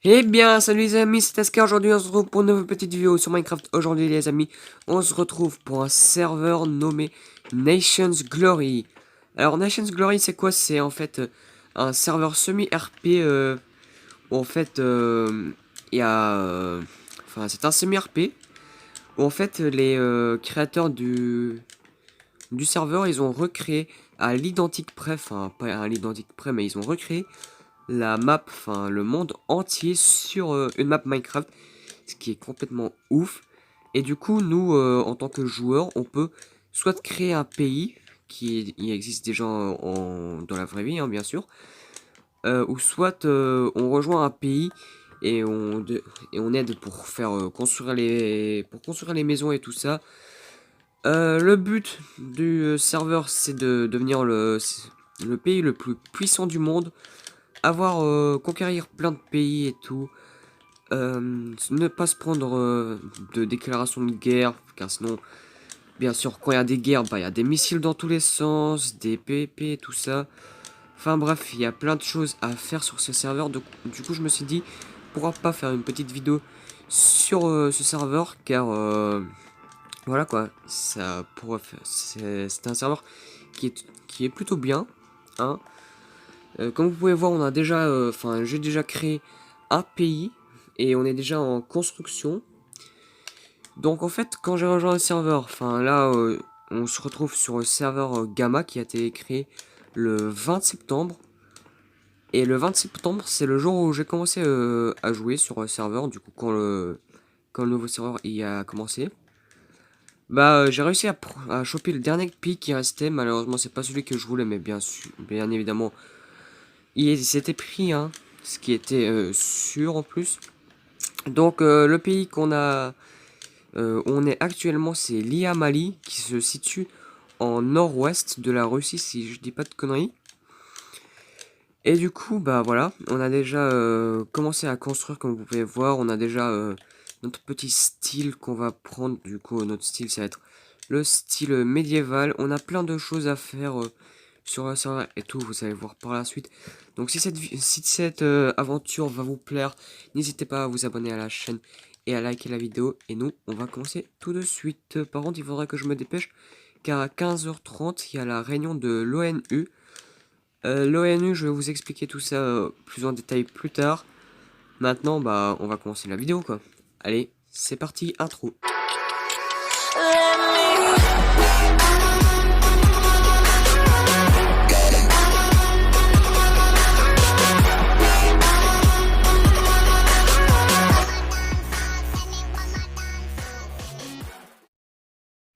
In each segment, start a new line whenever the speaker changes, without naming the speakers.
Eh bien, salut les amis, c'est Asker. Aujourd'hui, on se retrouve pour une nouvelle petite vidéo sur Minecraft. Aujourd'hui, les amis, on se retrouve pour un serveur nommé Nations Glory. Alors, Nations Glory, c'est quoi? C'est en fait un serveur semi-RP où en fait, il y a... Enfin, c'est un semi-RP où en fait, les créateurs du serveur, ils ont recréé à l'identique près, enfin, pas à l'identique près, mais ils ont recréé la map, enfin le monde entier sur une map Minecraft, ce qui est complètement ouf. Et du coup, nous, en tant que joueurs, on peut soit créer un pays qui existe déjà dans la vraie vie, hein, bien sûr, ou soit on rejoint un pays et on aide pour faire construire les maisons et tout ça. Le but du serveur, c'est de devenir le pays le plus puissant du monde, conquérir plein de pays et tout, ne pas se prendre de déclaration de guerre, car sinon, bien sûr, quand il y a des guerres, bah il y a des missiles dans tous les sens, des PvP et tout ça. Enfin bref, il y a plein de choses à faire sur ce serveur. Du coup, je me suis dit, pourquoi pas faire une petite vidéo sur ce serveur, car voilà quoi, ça pourrait faire. C'est un serveur qui est plutôt bien, hein. Comme vous pouvez voir, on a déjà, j'ai déjà créé un pays et on est déjà en construction. Donc en fait, quand j'ai rejoint le serveur, enfin là, on se retrouve sur le serveur Gamma qui a été créé le 20 septembre. Et le 20 septembre, c'est le jour où j'ai commencé à jouer sur le serveur. Du coup, quand le nouveau serveur y a commencé, bah j'ai réussi à choper le dernier pays qui restait. Malheureusement, c'est pas celui que je voulais, mais bien évidemment, il s'était pris, hein, ce qui était sûr en plus. Donc le pays on est actuellement, c'est l'Iamali, qui se situe en nord-ouest de la Russie, si je dis pas de conneries. Et du coup, bah voilà, on a déjà commencé à construire, comme vous pouvez voir. On a déjà notre petit style qu'on va prendre. Du coup, notre style, ça va être le style médiéval. On a plein de choses à faire sur le serveur et tout, vous allez voir par la suite. Donc si cette aventure va vous plaire, n'hésitez pas à vous abonner à la chaîne et à liker la vidéo. Et nous, on va commencer tout de suite. Par contre, il faudrait que je me dépêche, car à 15h30, il y a la réunion de l'ONU. L'ONU, je vais vous expliquer tout ça plus en détail plus tard. Maintenant, bah, on va commencer la vidéo, quoi. Allez, c'est parti, intro.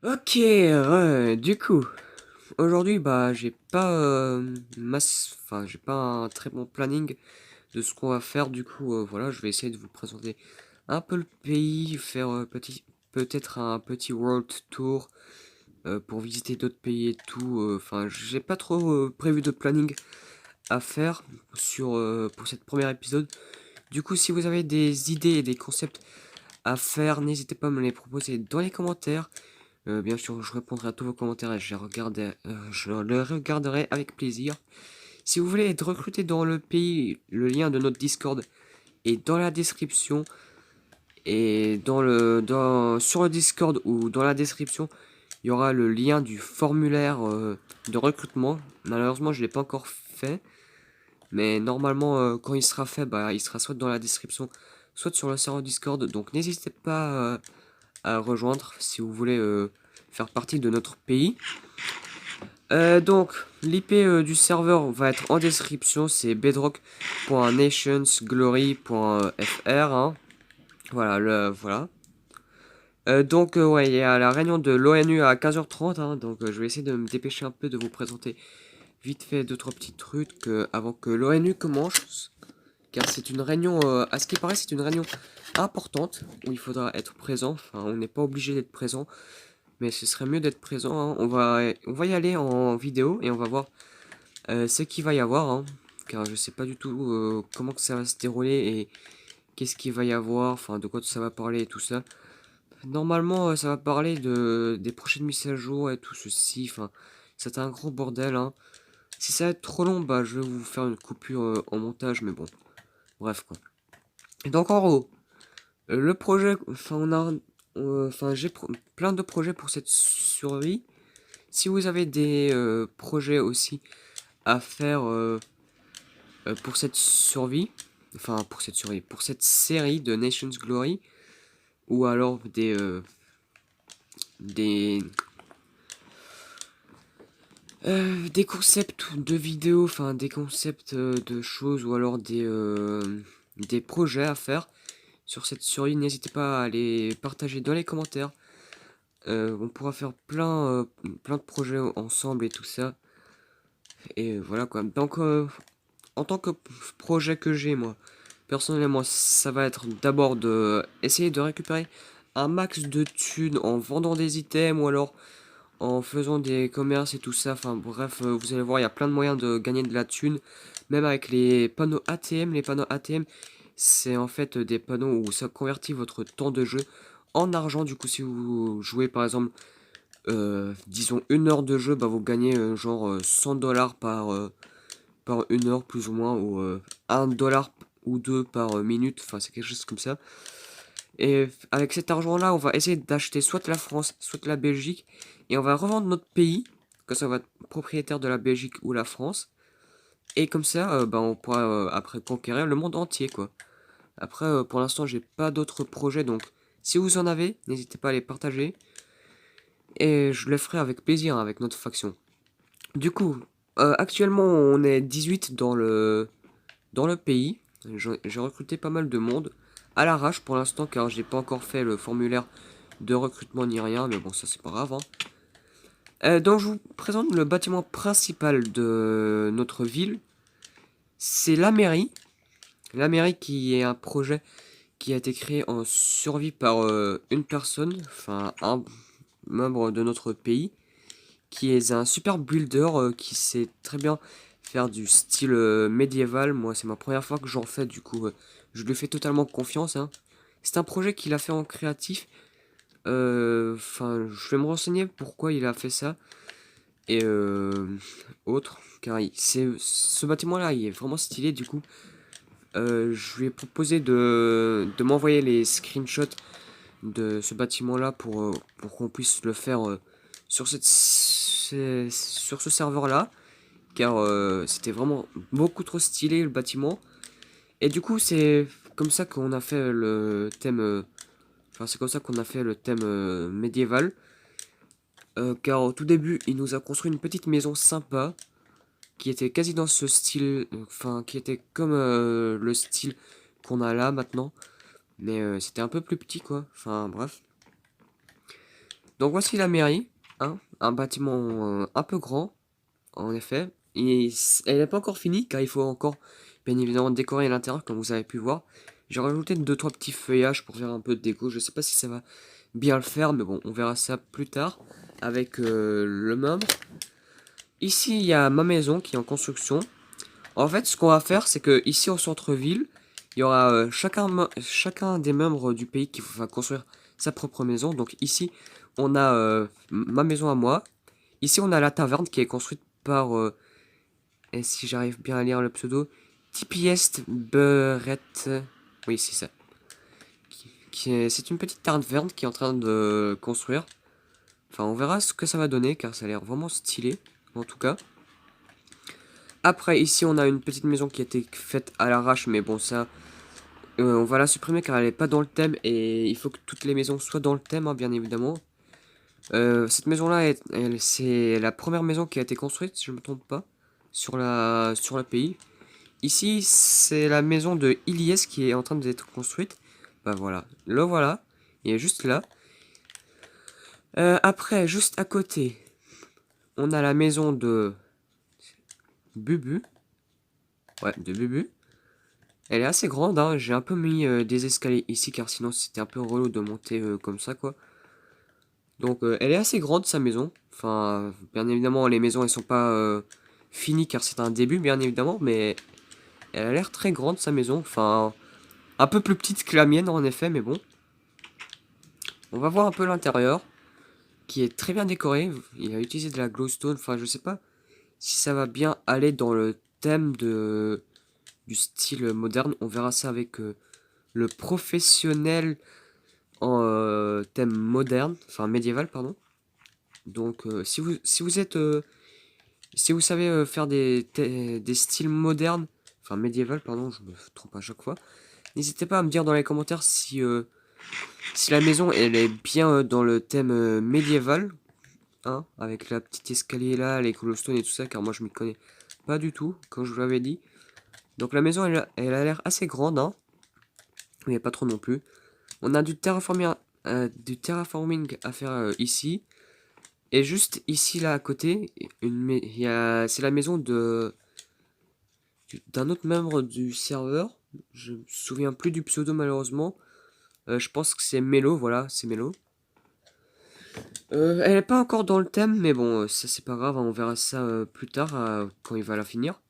Ok, du coup, aujourd'hui, bah, j'ai pas j'ai pas un très bon planning de ce qu'on va faire. Du coup, voilà, je vais essayer de vous présenter un peu le pays, faire peut-être un petit world tour pour visiter d'autres pays et tout. Enfin, j'ai pas trop prévu de planning à faire pour cette première épisode. Du coup, si vous avez des idées et des concepts à faire, n'hésitez pas à me les proposer dans les commentaires. Bien sûr, je répondrai à tous vos commentaires et je les regarderai avec plaisir. Si vous voulez être recruté dans le pays, le lien de notre Discord est dans la description. Et sur le Discord ou dans la description, il y aura le lien du formulaire de recrutement. Malheureusement, je ne l'ai pas encore fait. Mais normalement, quand il sera fait, bah, il sera soit dans la description, soit sur le serveur Discord. Donc n'hésitez pas à rejoindre si vous voulez faire partie de notre pays. Donc, l'IP du serveur va être en description, c'est bedrock.nationsglory.fr, hein. Voilà. Ouais, il y a la réunion de l'ONU à 15h30, hein, donc je vais essayer de me dépêcher un peu de vous présenter vite fait 2-3 petits trucs avant que l'ONU commence. Car c'est une réunion, à ce qui paraît, c'est une réunion importante où il faudra être présent. Enfin, on n'est pas obligé d'être présent, mais ce serait mieux d'être présent, hein. On va y aller en vidéo et on va voir ce qu'il va y avoir, hein, car je sais pas du tout comment que ça va se dérouler et qu'est-ce qu'il va y avoir, enfin de quoi ça va parler et tout ça. Normalement, ça va parler des prochaines mises à jour et tout ceci. Enfin, c'est un gros bordel, hein. Si ça va être trop long, bah je vais vous faire une coupure en montage, mais bon, bref quoi. Et donc en gros, le projet, enfin j'ai plein de projets pour cette survie. Si vous avez des projets aussi à faire pour cette survie, pour cette série de Nations Glory, ou alors des, des concepts de vidéos, enfin des concepts de choses, ou alors des projets à faire sur cette survie, n'hésitez pas à les partager dans les commentaires. On pourra faire plein de projets ensemble et tout ça. Et voilà quoi. Donc en tant que projet que j'ai moi, personnellement, ça va être d'abord de essayer de récupérer un max de thunes en vendant des items ou alors en faisant des commerces et tout ça. Enfin bref, vous allez voir, il y a plein de moyens de gagner de la thune. Même avec les panneaux ATM. Les panneaux ATM, c'est en fait des panneaux où ça convertit votre temps de jeu en argent. Du coup, si vous jouez par exemple, disons 1 heure de jeu, bah vous gagnez genre 100 dollars par 1 heure plus ou moins, ou 1 dollar ou 2 par minute. Enfin, c'est quelque chose comme ça. Et avec cet argent-là, on va essayer d'acheter soit la France, soit la Belgique. Et on va revendre notre pays, que ça va être propriétaire de la Belgique ou la France. Et comme ça, bah, on pourra après conquérir le monde entier, quoi. Après, pour l'instant, j'ai pas d'autres projets, donc si vous en avez, n'hésitez pas à les partager. Et je le ferai avec plaisir avec notre faction. Du coup, actuellement, on est 18 dans le pays. J'ai recruté pas mal de monde à l'arrache pour l'instant, car j'ai pas encore fait le formulaire de recrutement ni rien, mais bon, ça c'est pas grave, hein. Donc je vous présente le bâtiment principal de notre ville. C'est la mairie. La mairie qui est un projet qui a été créé en survie par une personne, enfin un membre de notre pays, qui est un super builder qui sait très bien faire du style médiéval. Moi, c'est ma première fois que j'en fais, du coup, je lui fais totalement confiance, hein. C'est un projet qu'il a fait en créatif. Enfin, je vais me renseigner pourquoi il a fait ça. Et autre, car ce bâtiment-là, il est vraiment stylé, du coup. Je lui ai proposé de m'envoyer les screenshots de ce bâtiment-là pour qu'on puisse le faire sur sur ce serveur-là, car c'était vraiment beaucoup trop stylé le bâtiment. Et du coup, c'est comme ça qu'on a fait le thème. Enfin, c'est comme ça qu'on a fait le thème médiéval. Car au tout début, il nous a construit une petite maison sympa qui était quasi dans ce style, enfin, qui était comme le style qu'on a là maintenant. Mais c'était un peu plus petit, quoi. Enfin, bref. Donc voici la mairie, hein, un bâtiment un peu grand, en effet. Elle n'est pas encore finie, car il faut encore, bien évidemment, décorer l'intérieur, comme vous avez pu voir. J'ai rajouté deux trois petits feuillages pour faire un peu de déco. Je sais pas si ça va bien le faire, mais bon, on verra ça plus tard, avec le meuble. Ici, il y a ma maison qui est en construction. En fait, ce qu'on va faire, c'est que ici au centre-ville, il y aura chacun des membres du pays qui va construire sa propre maison. Donc ici, on a ma maison à moi. Ici, on a la taverne qui est construite par, et si j'arrive bien à lire le pseudo, TPS Berette. Oui, c'est ça. C'est une petite taverne qui est en train de construire. Enfin, on verra ce que ça va donner, car ça a l'air vraiment stylé, en tout cas. Après, ici, on a une petite maison qui a été faite à l'arrache, mais bon, ça, on va la supprimer car elle n'est pas dans le thème, et il faut que toutes les maisons soient dans le thème, hein, bien évidemment. Cette maison-là, c'est la première maison qui a été construite, si je ne me trompe pas, sur le pays. Ici, c'est la maison de Ilyes qui est en train d'être construite. Bah voilà, le voilà, il est juste là. Après, juste à côté, on a la maison de Bubu. Ouais, de Bubu. Elle est assez grande, hein. J'ai un peu mis des escaliers ici car sinon c'était un peu relou de monter comme ça, quoi. Donc elle est assez grande, sa maison. Enfin, bien évidemment, les maisons elles sont pas finies car c'est un début, bien évidemment, mais elle a l'air très grande, sa maison. Enfin, un peu plus petite que la mienne en effet, mais bon. On va voir un peu l'intérieur, qui est très bien décoré. Il a utilisé de la glowstone. Enfin, je sais pas si ça va bien aller dans le thème du style moderne. On verra ça avec le professionnel en thème moderne, enfin médiéval, pardon. Donc, si vous savez faire des styles modernes, enfin médiéval, pardon, je me trompe à chaque fois, n'hésitez pas à me dire dans les commentaires si la maison elle est bien dans le thème médiéval, hein, avec la petite escalier là, les cobblestones et tout ça, car moi je m'y connais pas du tout, comme je vous l'avais dit. Donc la maison elle a l'air assez grande, hein, mais pas trop non plus. On a du terraforming à faire ici. Et juste ici, là, à côté, c'est la maison d'un autre membre du serveur. Je me souviens plus du pseudo, malheureusement. Je pense que c'est Melo, voilà, c'est Melo. Elle est pas encore dans le thème, mais bon, ça c'est pas grave, hein, on verra ça plus tard, quand il va la finir.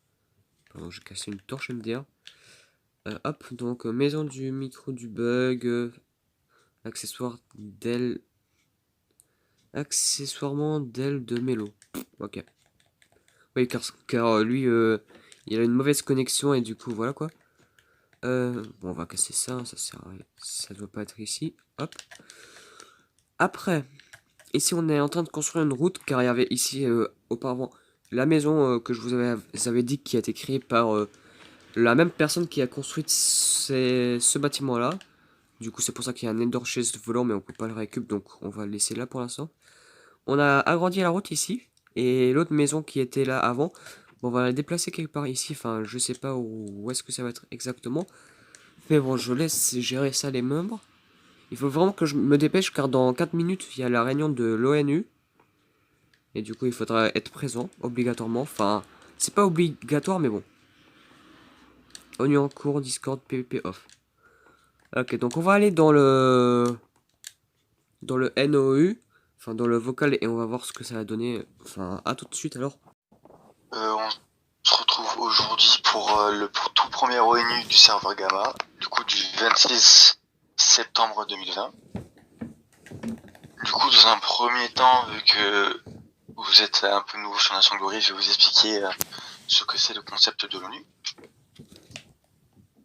Pardon, j'ai cassé une torche MDR. Hop, donc maison du micro du bug, accessoire d'aile, accessoirement d'aile de Melo. Ok. Oui, car lui, il a une mauvaise connexion et du coup, voilà quoi. Bon, on va casser ça, ça sert à rien. Ça doit pas être ici. Hop. Après, ici, on est en train de construire une route car il y avait ici, auparavant, la maison que je vous avais dit qui a été créée par la même personne qui a construit ce bâtiment-là. Du coup, c'est pour ça qu'il y a un Ender Chest volant, mais on peut pas le récup, donc on va le laisser là pour l'instant. On a agrandi la route ici. Et l'autre maison qui était là avant, bon, on va la déplacer quelque part ici. Enfin, je sais pas où est-ce que ça va être exactement. Mais bon, je laisse gérer ça les membres. Il faut vraiment que je me dépêche car dans 4 minutes, il y a la réunion de l'ONU. Et du coup, il faudra être présent, obligatoirement. Enfin, c'est pas obligatoire, mais bon. ONU en cours, Discord, PvP off. Ok, donc on va aller dans le NOU. Enfin, dans le vocal et on va voir ce que ça va donner. Enfin, à tout de suite alors.
On se retrouve aujourd'hui pour le tout premier ONU du serveur Gamma, du coup du 26 septembre 2020. Du coup, dans un premier temps, vu que vous êtes un peu nouveau sur Nation Glory, je vais vous expliquer ce que c'est le concept de l'ONU.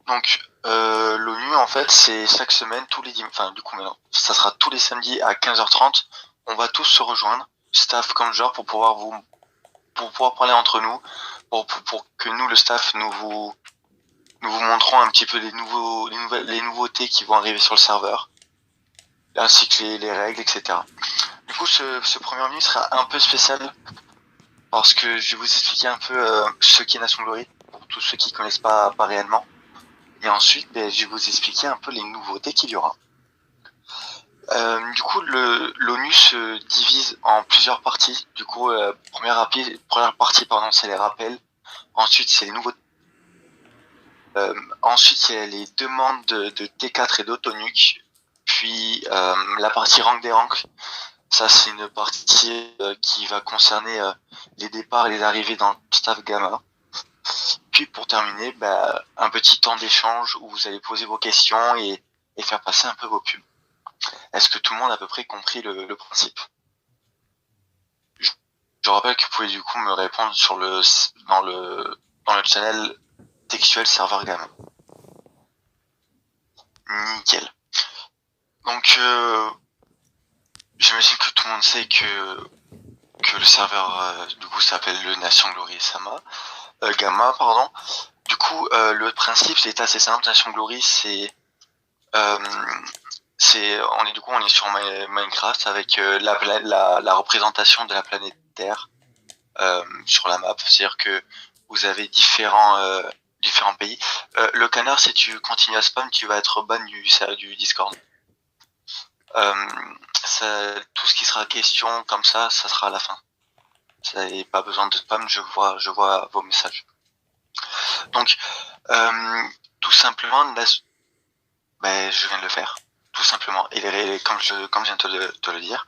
Donc, l'ONU, en fait, c'est chaque semaine, tous les enfin, du coup, maintenant, ça sera tous les samedis à 15h30. On va tous se rejoindre, staff comme genre, pour pouvoir parler entre nous, pour que nous, le staff, nous vous montrons un petit peu les nouveautés qui vont arriver sur le serveur, ainsi que les règles, etc. Du coup, ce premier menu sera un peu spécial parce que je vais vous expliquer un peu ce qu'est Nation Glory pour tous ceux qui connaissent pas réellement. Et ensuite, je vais vous expliquer un peu les nouveautés qu'il y aura. Du coup, l'ONU se divise en plusieurs parties. Du coup, première partie, c'est les rappels. Ensuite, c'est les nouveautés. Ensuite, il y a les demandes de T4 et d'Autonuc. Puis, la partie rank des ranks. Ça, c'est une partie qui va concerner les départs et les arrivées dans le staff Gamma. Puis, pour terminer, un petit temps d'échange où vous allez poser vos questions et faire passer un peu vos pubs. Est-ce que tout le monde a à peu près compris le principe? Je rappelle que vous pouvez du coup me répondre dans le channel textuel serveur Gamma. Nickel. Donc, j'imagine que tout le monde sait que le serveur du coup s'appelle le Nation Glory Gamma, pardon. Du coup, le principe c'est assez simple. Nation Glory, on est sur Minecraft avec la représentation de la planète Terre sur la map. C'est-à-dire que vous avez différents pays. Le canard, si tu continues à spam, tu vas être ban du Discord. Tout ce qui sera question comme ça sera à la fin. Vous n'avez pas besoin de spam, je vois vos messages. Donc, tout simplement, je viens de le faire. Tout simplement. Et comme je viens de te le dire,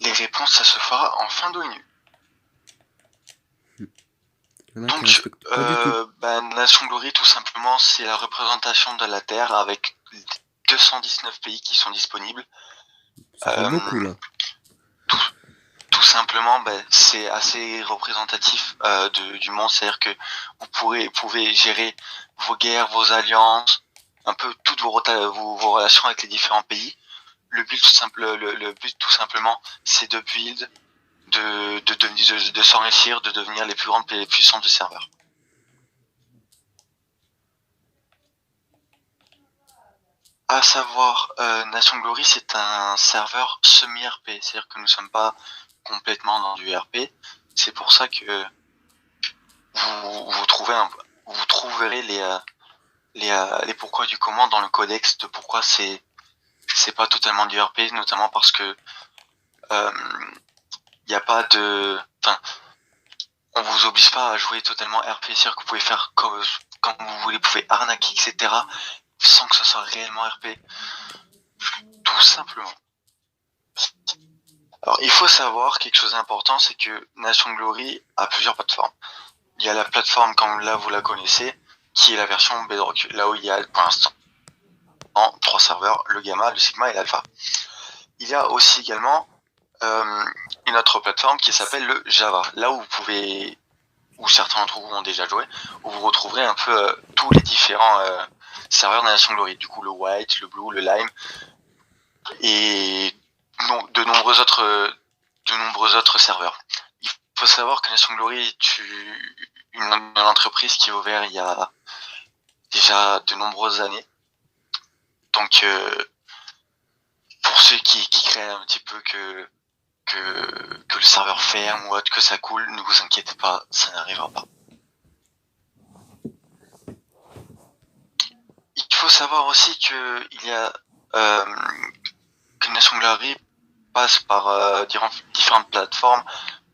les réponses, ça se fera en fin d'ONU. Donc, Nation Glory, tout simplement, c'est la représentation de la Terre avec 219 pays qui sont disponibles.
Ça fait beaucoup là.
Tout simplement, c'est assez représentatif du monde, c'est-à-dire que vous pouvez gérer vos guerres, vos alliances, un peu toutes vos relations avec les différents pays. Le but tout simplement, c'est de build, de s'enrichir, de devenir les plus grandes puissances du serveur. À savoir, Nation Glory, c'est un serveur semi-RP, c'est-à-dire que nous ne sommes pas complètement dans du RP. C'est pour ça que vous trouverez les pourquoi du comment dans le codex de pourquoi c'est pas totalement du RP, notamment parce que y a pas de, enfin, on vous oblige pas à jouer totalement RP, c'est-à-dire que vous pouvez faire comme vous voulez, vous pouvez arnaquer, etc., sans que ce soit réellement RP, tout simplement. Alors, il faut savoir quelque chose d'important, c'est que Nation Glory a plusieurs plateformes. Il y a la plateforme, comme là vous la connaissez, qui est la version Bedrock, là où il y a pour l'instant 3 serveurs, le Gamma, le Sigma et l'Alpha. Il y a aussi également une autre plateforme qui s'appelle le Java, là où certains d'entre vous ont déjà joué, où vous retrouverez un peu tous les différents serveurs de Nation Glory, du coup le White, le Blue, le Lime, et de nombreux autres serveurs. Il faut savoir que Nation Glory est une entreprise qui est ouverte il y a déjà de nombreuses années. Donc pour ceux qui craignent un petit peu que le serveur ferme ou autre, que ça coule, ne vous inquiétez pas, ça n'arrivera pas. Il faut savoir aussi que il y a que Nation Glory passe par différentes plateformes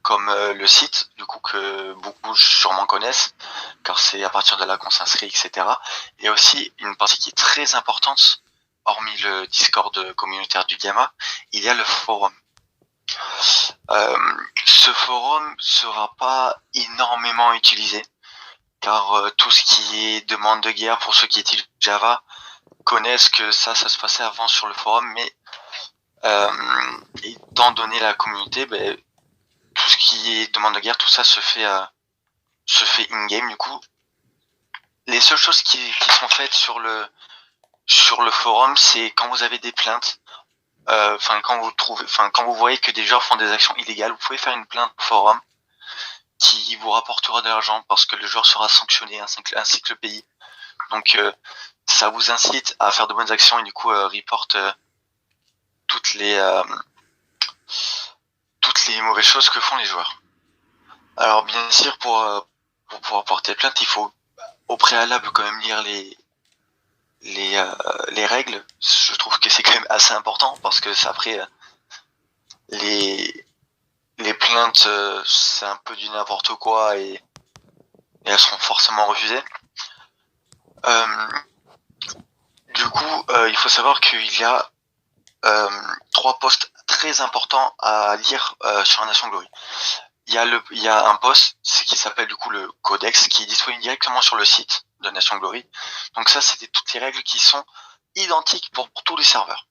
comme le site, du coup que beaucoup sûrement connaissent, car c'est à partir de là qu'on s'inscrit, etc. Il y a aussi une partie qui est très importante, hormis le Discord communautaire du Gamma, il y a le forum. Ce forum sera pas énormément utilisé, car tout ce qui est demande de guerre pour ceux qui utilisent Java connaissent que ça se passait avant sur le forum, mais étant donné la communauté, tout ce qui est demande de guerre, tout ça se fait in-game. Du coup, les seules choses qui sont faites sur le forum, c'est quand vous avez des plaintes. Quand vous voyez que des joueurs font des actions illégales, vous pouvez faire une plainte au forum qui vous rapportera de l'argent parce que le joueur sera sanctionné ainsi que le pays. Donc ça vous incite à faire de bonnes actions et du coup report toutes les mauvaises choses que font les joueurs. Alors bien sûr, pour pouvoir porter plainte, il faut au préalable quand même lire les règles. Je trouve que c'est quand même assez important parce que après les plaintes c'est un peu du n'importe quoi et elles seront forcément refusées. Du coup, il faut savoir qu'il y a 3 posts très importants à lire sur Nation Glory. Il y a un post qui s'appelle du coup le codex, qui est disponible directement sur le site de Nation Glory. Donc ça, c'était toutes les règles qui sont identiques pour tous les serveurs,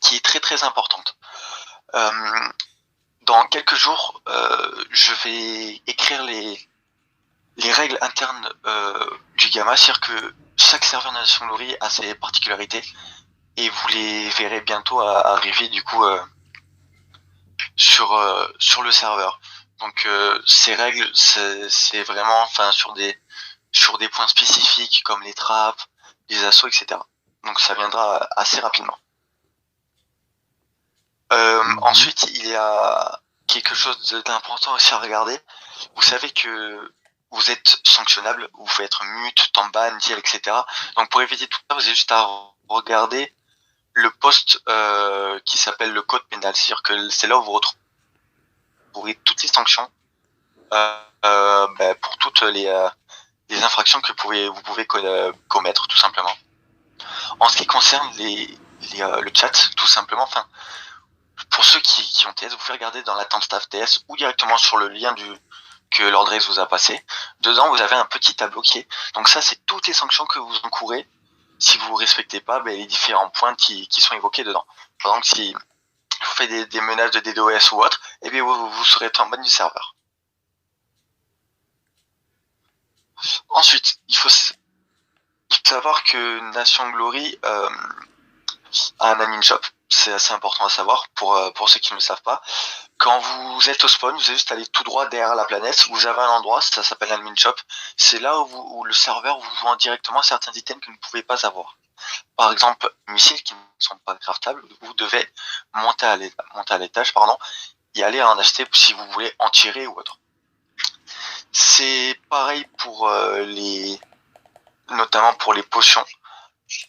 qui est très très importante. Dans quelques jours, je vais écrire les règles internes du Gamma, c'est-à-dire que chaque serveur de Nation Glory a ses particularités et vous les verrez bientôt arriver du coup sur le serveur. Donc ces règles, c'est vraiment sur des points spécifiques comme les trappes, les assauts, etc. Donc ça viendra assez rapidement. Ensuite, il y a quelque chose d'important aussi à regarder. Vous savez que vous êtes sanctionnable, vous pouvez être mute, temps ban, deal, etc. Donc pour éviter tout ça, vous avez juste à regarder le post qui s'appelle le code pénal. C'est-à-dire que c'est là où vous retrouverez toutes les sanctions pour toutes les infractions que vous pouvez commettre tout simplement. En ce qui concerne le chat, tout simplement, pour ceux qui ont TS, vous pouvez regarder dans l'attente staff TS ou directement sur le lien que Lord Race vous a passé. Dedans, vous avez un petit tableau qui est... Donc ça, c'est toutes les sanctions que vous encourez si vous ne respectez pas les différents points qui sont évoqués dedans. Par exemple, si vous faites des menaces de DDoS ou autre, eh bien vous serez en ban du serveur. Ensuite, il savoir que Nation Glory a un admin shop. C'est assez important à savoir pour ceux qui ne le savent pas. Quand vous êtes au spawn, vous avez juste aller tout droit derrière la planète. Vous avez un endroit, ça s'appelle admin shop. C'est là où le serveur vous vend directement certains items que vous ne pouvez pas avoir. Par exemple, missiles qui ne sont pas craftables, vous devez monter à l'étage, y aller en acheter si vous voulez en tirer ou autre. C'est pareil pour notamment pour les potions,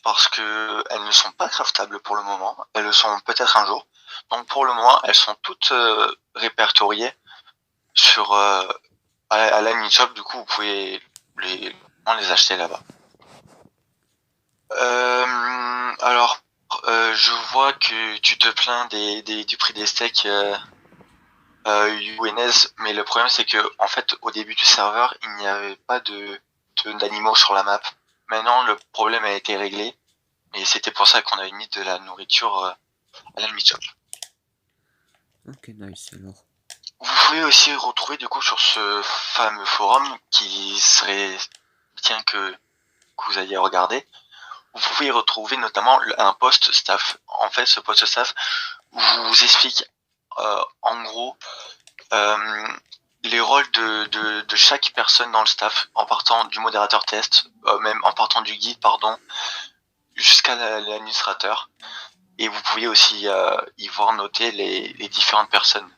parce que elles ne sont pas craftables pour le moment. Elles le sont peut-être un jour. Donc pour le moment, elles sont toutes répertoriées sur à l'admin shop. Du coup, vous pouvez les acheter là-bas. Alors, je vois que tu te plains du prix des steaks UNS, mais le problème c'est que en fait au début du serveur il n'y avait pas d'animaux sur la map. Maintenant le problème a été réglé et c'était pour ça qu'on avait mis de la nourriture à l'admin shop.
Ok, nice alors.
Vous pouvez aussi retrouver du coup sur ce fameux forum qui serait bien que vous ayez regardé. Vous pouvez y retrouver notamment un post staff. En fait, ce post staff vous explique en gros les rôles de chaque personne dans le staff, en partant du modérateur test, même en partant du guide, jusqu'à l'administrateur. Et vous pouvez aussi y voir noter les différentes personnes.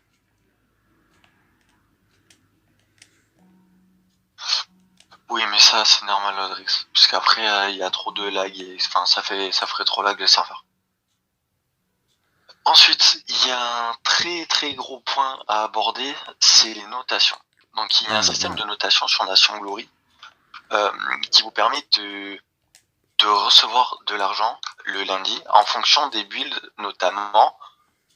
Oui, mais ça c'est normal, Rodrix, parce qu'après il y a trop de lag et enfin ça ferait trop lag le serveur. Ensuite, il y a un très très gros point à aborder, c'est les notations. Donc il y a un système de notation sur Nation Glory qui vous permet de recevoir de l'argent le lundi en fonction des builds notamment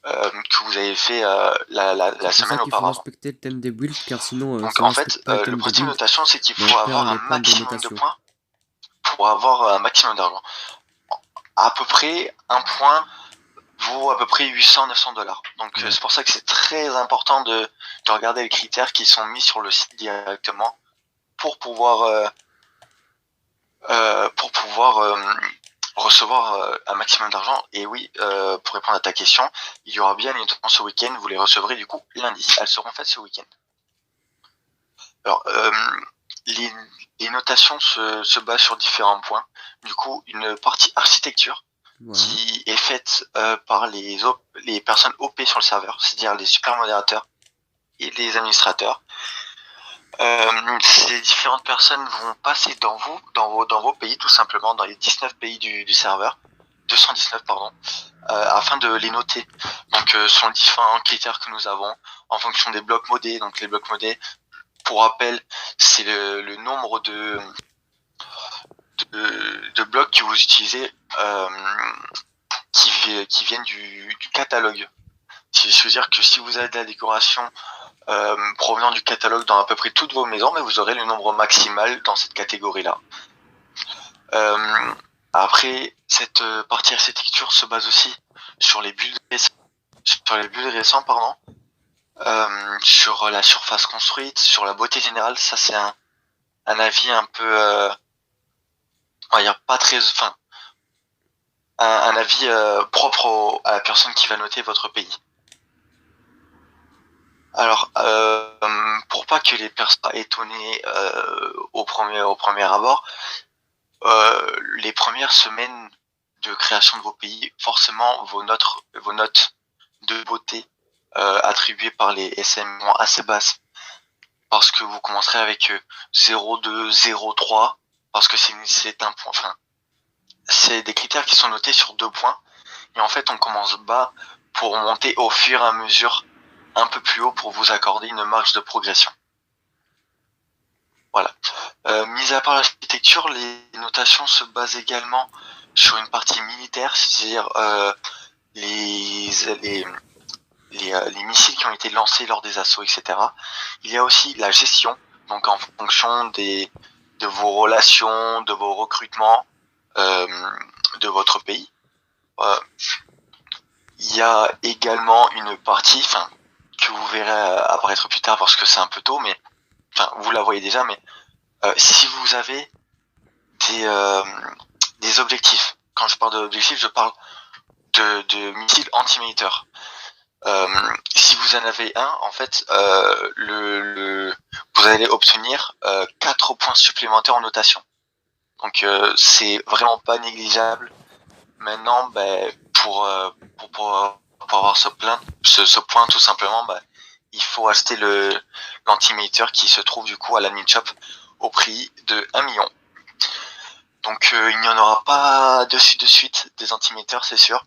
que vous avez fait la semaine auparavant.
Il faut respecter le thème des builds car sinon
donc en fait le principe de notation c'est qu'il faut avoir un maximum de points pour avoir un maximum d'argent. À peu près un point vaut à peu près 800-900 $. Donc c'est pour ça que c'est très important de regarder les critères qui sont mis sur le site directement pour pouvoir recevoir un maximum d'argent. Et oui, pour répondre à ta question, il y aura bien les notations ce week-end, vous les recevrez du coup lundi. Elles seront faites ce week-end. Alors, les notations se basent sur différents points. Du coup, une partie architecture qui est faite par les personnes OP sur le serveur, c'est-à-dire les super modérateurs et les administrateurs. Ces différentes personnes vont passer dans vos pays, tout simplement, dans les 19 pays du serveur, 219 pardon, afin de les noter. Donc ce sont différents critères que nous avons en fonction des blocs modés. Donc les blocs modés, pour rappel, c'est le nombre de blocs que vous utilisez qui viennent du catalogue. Je veux dire que si vous avez de la décoration provenant du catalogue dans à peu près toutes vos maisons, mais vous aurez le nombre maximal dans cette catégorie-là. Après, cette partie architecture se base aussi sur les builds récents, sur la surface construite, sur la beauté générale. Ça, c'est un avis un peu, on va dire pas très, enfin, un avis propre à la personne qui va noter votre pays. Alors, pour pas que les personnes soient étonnées au premier abord, les premières semaines de création de vos pays, forcément vos notes de beauté attribuées par les SM sont assez basses, parce que vous commencerez avec 0,2, 0,3, parce que c'est un point. Enfin, c'est des critères qui sont notés sur 2 points, et en fait on commence bas pour monter au fur et à mesure un peu plus haut pour vous accorder une marge de progression. Voilà. Mis à part l'architecture, les notations se basent également sur une partie militaire, c'est-à-dire les missiles qui ont été lancés lors des assauts, etc. Il y a aussi la gestion, donc en fonction de vos relations, de vos recrutements, de votre pays. Il y a également une partie, que vous verrez apparaître plus tard parce que c'est un peu tôt, mais vous la voyez déjà, mais si vous avez des objectifs. Quand je parle d'objectifs, je parle de missiles anti-moniteur. Si vous en avez un, en fait, vous allez obtenir 4 points supplémentaires en notation. Donc c'est vraiment pas négligeable. Maintenant, pour avoir ce point, tout simplement, il faut acheter l'anti-moniteur qui se trouve du coup à l'admin shop au prix de 1 million. Donc il n'y en aura pas de suite des anti-moniteur, c'est sûr,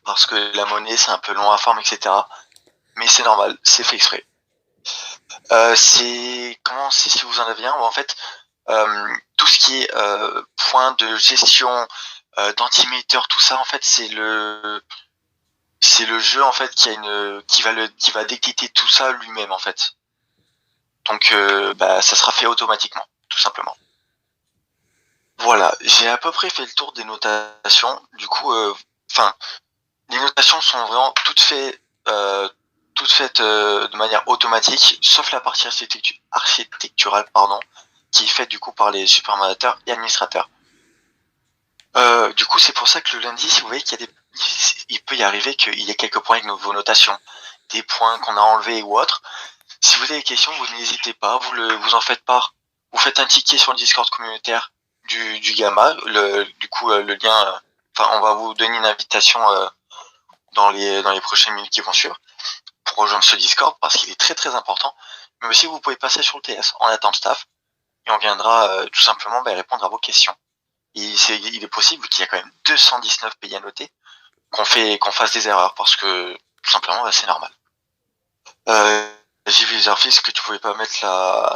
parce que la monnaie c'est un peu long à former, etc. Mais c'est normal, c'est fait exprès. Si vous en avez un, en fait, tout ce qui est point de gestion d'anti-moniteur, tout ça, en fait, c'est le jeu en fait qui va détecter tout ça lui-même en fait. Donc ça sera fait automatiquement, tout simplement. Voilà, j'ai à peu près fait le tour des notations. Du coup, les notations sont vraiment toutes faites de manière automatique, sauf la partie architecturale, qui est faite du coup par les supermandateurs et administrateurs. Du coup, c'est pour ça que le lundi, si vous voyez il peut y arriver qu'il y ait quelques points avec vos notations, des points qu'on a enlevés ou autres. Si vous avez des questions, vous n'hésitez pas, vous en faites part. Vous faites un ticket sur le Discord communautaire du Gamma. Le lien, on va vous donner une invitation dans les prochaines minutes qui vont suivre pour rejoindre ce Discord parce qu'il est très très important. Mais aussi, vous pouvez passer sur le TS en attente staff et on viendra tout simplement répondre à vos questions. Il est possible qu'il y a quand même 219 pays à noter qu'on fasse des erreurs parce que tout simplement c'est normal. J'ai vu les artistes que tu pouvais pas mettre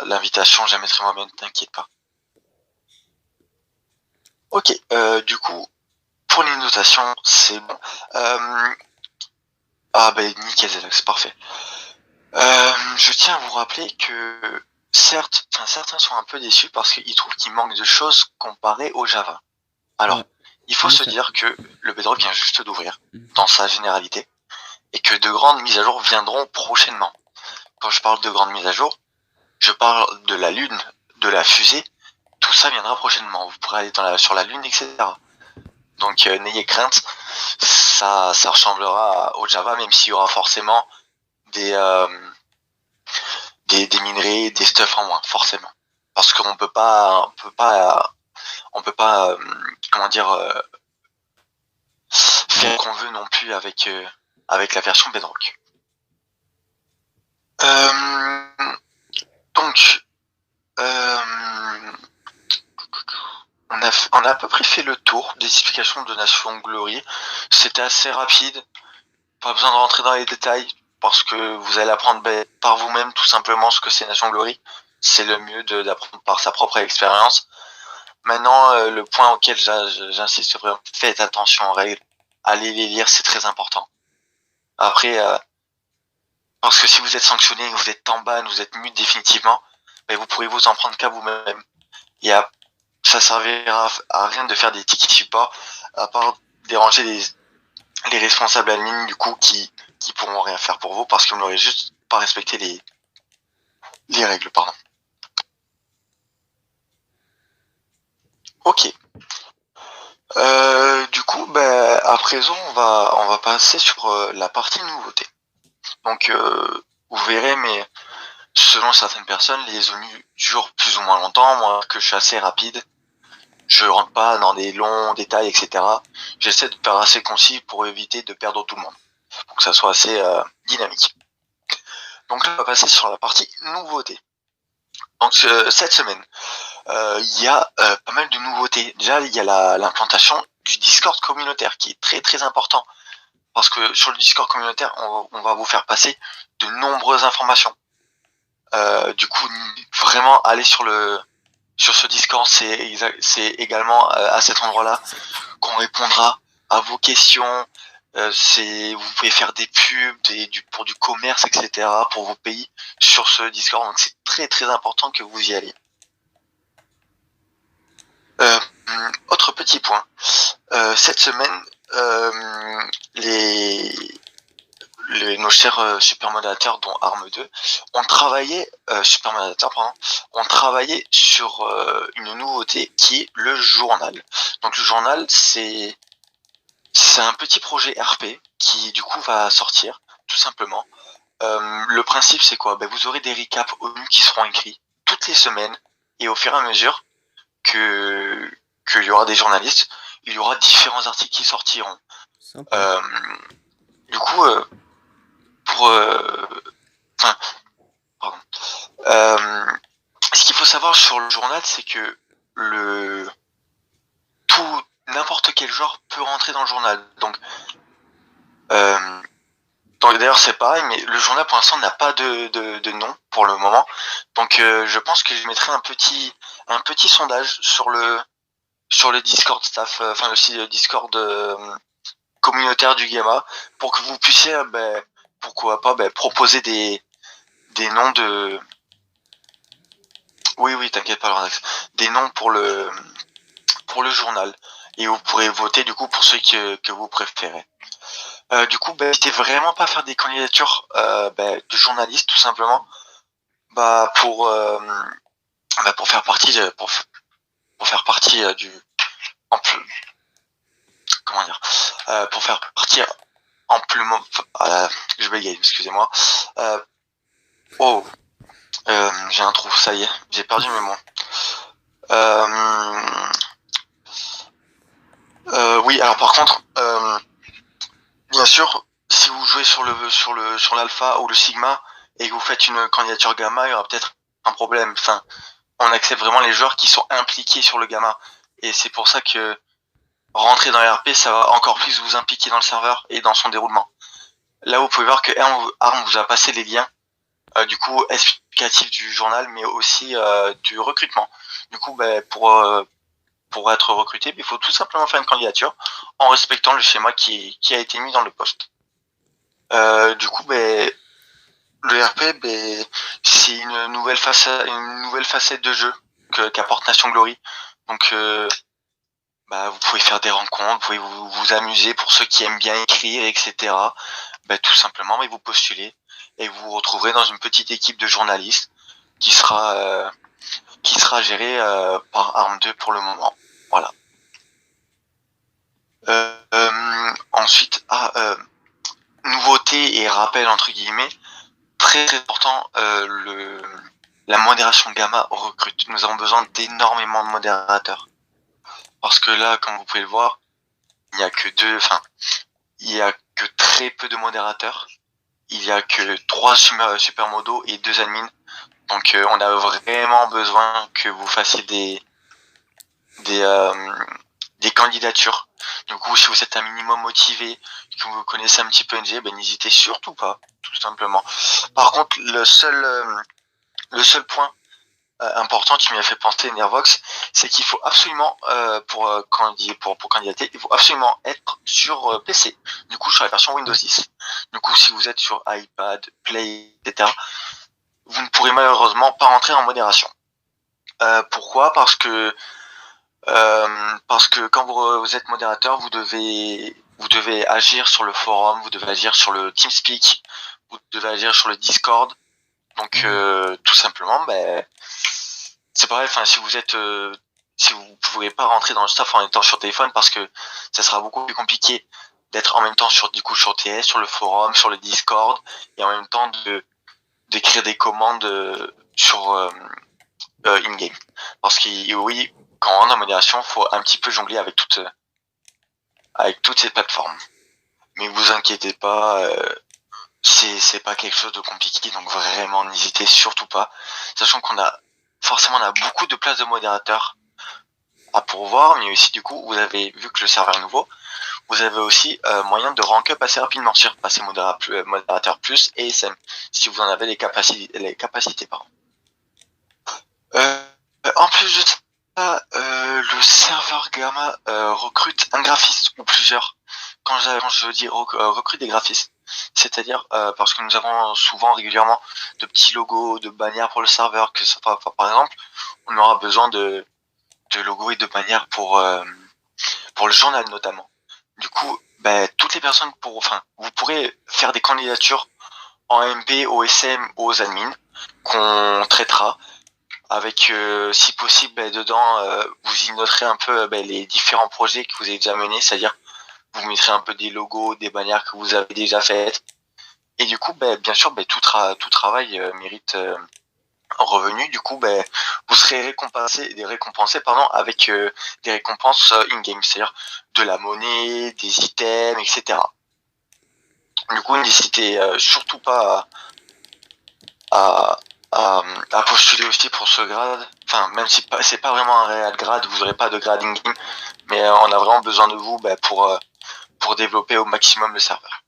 l'invitation, je la mettrai moi-même, t'inquiète pas. Ok, du coup, pour les notations, c'est bon. Nickel, c'est parfait. Je tiens à vous rappeler que certains sont un peu déçus parce qu'ils trouvent qu'il manque de choses comparé au Java. Alors, il faut se dire que le Bedrock vient juste d'ouvrir, dans sa généralité, et que de grandes mises à jour viendront prochainement. Quand je parle de grandes mises à jour, je parle de la Lune, de la fusée, tout ça viendra prochainement. Vous pourrez aller sur la Lune, etc. Donc n'ayez crainte, ça ressemblera au Java, même s'il y aura forcément des minerais, des stuff en moins, forcément. Parce qu'on peut pas faire qu'on veut non plus avec la version Bedrock. Donc, on a à peu près fait le tour des explications de Nation Glory. C'était assez rapide, pas besoin de rentrer dans les détails parce que vous allez apprendre par vous-même tout simplement ce que c'est Nation Glory. C'est le mieux d'apprendre par sa propre expérience. Maintenant, le point auquel j'insiste vraiment, faites attention aux règles, allez les lire, c'est très important. Après, parce que si vous êtes sanctionné, vous êtes en ban, vous êtes mute définitivement, vous pourrez vous en prendre qu'à vous-même. Ça servira à rien de faire des tickets support, à part déranger les responsables admin du coup qui pourront rien faire pour vous parce que vous n'aurez juste pas respecté les règles, pardon. Ok. Du coup, à présent, on va passer sur la partie nouveauté. Donc, vous verrez, mais selon certaines personnes, les ONU durent plus ou moins longtemps. Moi, que je suis assez rapide, je rentre pas dans des longs détails, etc. J'essaie de faire assez concis pour éviter de perdre tout le monde, pour que ça soit assez dynamique. Donc là, on va passer sur la partie nouveauté. Donc cette semaine, il y a pas mal de nouveautés. Déjà, il y a l'implantation du Discord communautaire qui est très très important. Parce que sur le Discord communautaire, on va vous faire passer de nombreuses informations. Du coup, vraiment, aller sur ce Discord, c'est également à cet endroit-là qu'on répondra à vos questions. Vous pouvez faire des pubs, pour du commerce, etc., pour vos pays sur ce Discord. Donc c'est très très important que vous y alliez. Autre petit point. Cette semaine, nos chers super modérateurs, dont Arme 2, super modérateurs, pardon, ont travaillé sur une nouveauté qui est le journal. Donc le journal, c'est un petit projet RP qui du coup va sortir, tout simplement. Le principe, c'est quoi? Vous aurez des recaps ONU qui seront écrits toutes les semaines, et au fur et à mesure qu'il y aura des journalistes, il y aura différents articles qui sortiront.
Sympa.
Du coup, pour enfin, pardon. Ce qu'il faut savoir sur le journal, c'est que n'importe quel genre peut rentrer dans le journal. Donc d'ailleurs c'est pareil, mais le journal pour l'instant n'a pas de nom pour le moment. Donc je pense que je mettrai un petit sondage sur le Discord staff, enfin le site Discord communautaire du Gamma, pour que vous puissiez, pourquoi pas, proposer des noms de... Oui, t'inquiète pas, Lordax. Des noms pour le journal. Et vous pourrez voter du coup pour ceux que vous préférez. Du coup, n'hésitez vraiment pas à faire des candidatures de journalistes, tout simplement, pour faire partie du comment dire, pour faire partie amplement, je bégaye, excusez-moi. J'ai un trou, ça y est, j'ai perdu mes mots. Oui, alors par contre, bien sûr, si vous jouez sur l'alpha ou le sigma et que vous faites une candidature gamma, il y aura peut-être un problème. Enfin, on accepte vraiment les joueurs qui sont impliqués sur le gamma, et c'est pour ça que rentrer dans l'RP, ça va encore plus vous impliquer dans le serveur et dans son déroulement. Là, vous pouvez voir que ARM vous a passé les liens, du coup explicatifs du journal, mais aussi du recrutement. Du coup, pour être recruté, il faut tout simplement faire une candidature en respectant le schéma qui a été mis dans le poste. Du coup, le RP, c'est une nouvelle facette de jeu qu'apporte Nation Glory. Donc, vous pouvez faire des rencontres, vous pouvez vous amuser pour ceux qui aiment bien écrire, etc. Tout simplement, vous postulez et vous vous retrouverez dans une petite équipe de journalistes qui sera gérée par Arme 2 pour le moment. Voilà. Ensuite, nouveauté et rappel entre guillemets, très important, la modération gamma recrute. Nous avons besoin d'énormément de modérateurs. Parce que là, comme vous pouvez le voir, il n'y a que très peu de modérateurs. Il y a que 3 supermodos et 2 admins. Donc on a vraiment besoin que vous fassiez des candidatures. Du coup, si vous êtes un minimum motivé, que vous connaissez un petit peu NG, n'hésitez surtout pas, tout simplement. Par contre, le seul point important qui m'y a fait penser Nervox, c'est qu'il faut absolument pour candidater, il faut absolument être sur PC. Du coup, sur la version Windows 10. Du coup, si vous êtes sur iPad, Play, etc., vous ne pourrez malheureusement pas rentrer en modération. Pourquoi? Parce que quand vous êtes modérateur, vous devez agir sur le forum, vous devez agir sur le TeamSpeak, vous devez agir sur le Discord. Donc tout simplement, c'est pareil. Enfin, si vous pouvez pas rentrer dans le staff en étant sur téléphone, parce que ça sera beaucoup plus compliqué d'être en même temps sur TS, sur le forum, sur le Discord, et en même temps d'écrire des commandes sur in-game. Parce que oui, quand on rentre en modération, il faut un petit peu jongler avec toutes ces plateformes. Mais vous inquiétez pas, c'est pas quelque chose de compliqué, donc vraiment n'hésitez surtout pas, sachant qu'on a beaucoup de places de modérateurs à pourvoir, mais aussi du coup vous avez vu que le serveur est nouveau, vous avez aussi moyen de rank up assez rapidement sur passer modérateur plus et SM si vous en avez les capacités pardon. En plus de ça, le serveur Gamma recrute un graphiste ou plusieurs. Quand je dis recrute des graphistes, c'est-à-dire parce que nous avons régulièrement de petits logos, de bannières pour le serveur, que ce soit, par exemple, on aura besoin de logos et de bannières pour le journal notamment. Du coup, toutes toutes les personnes vous pourrez faire des candidatures en MP, au SM, aux admins qu'on traitera avec, si possible, dedans, vous y noterez un peu les différents projets que vous avez déjà menés, c'est-à-dire vous mettrez un peu des logos, des bannières que vous avez déjà faites. Et du coup, bien sûr, tout travail mérite un revenu. Du coup, vous serez récompensé avec des récompenses in-game, c'est-à-dire de la monnaie, des items, etc. Du coup, n'hésitez surtout pas à postuler aussi pour ce grade. Enfin, même si c'est pas vraiment un réel grade, vous n'aurez pas de grade in-game, mais on a vraiment besoin de vous pour développer au maximum le serveur.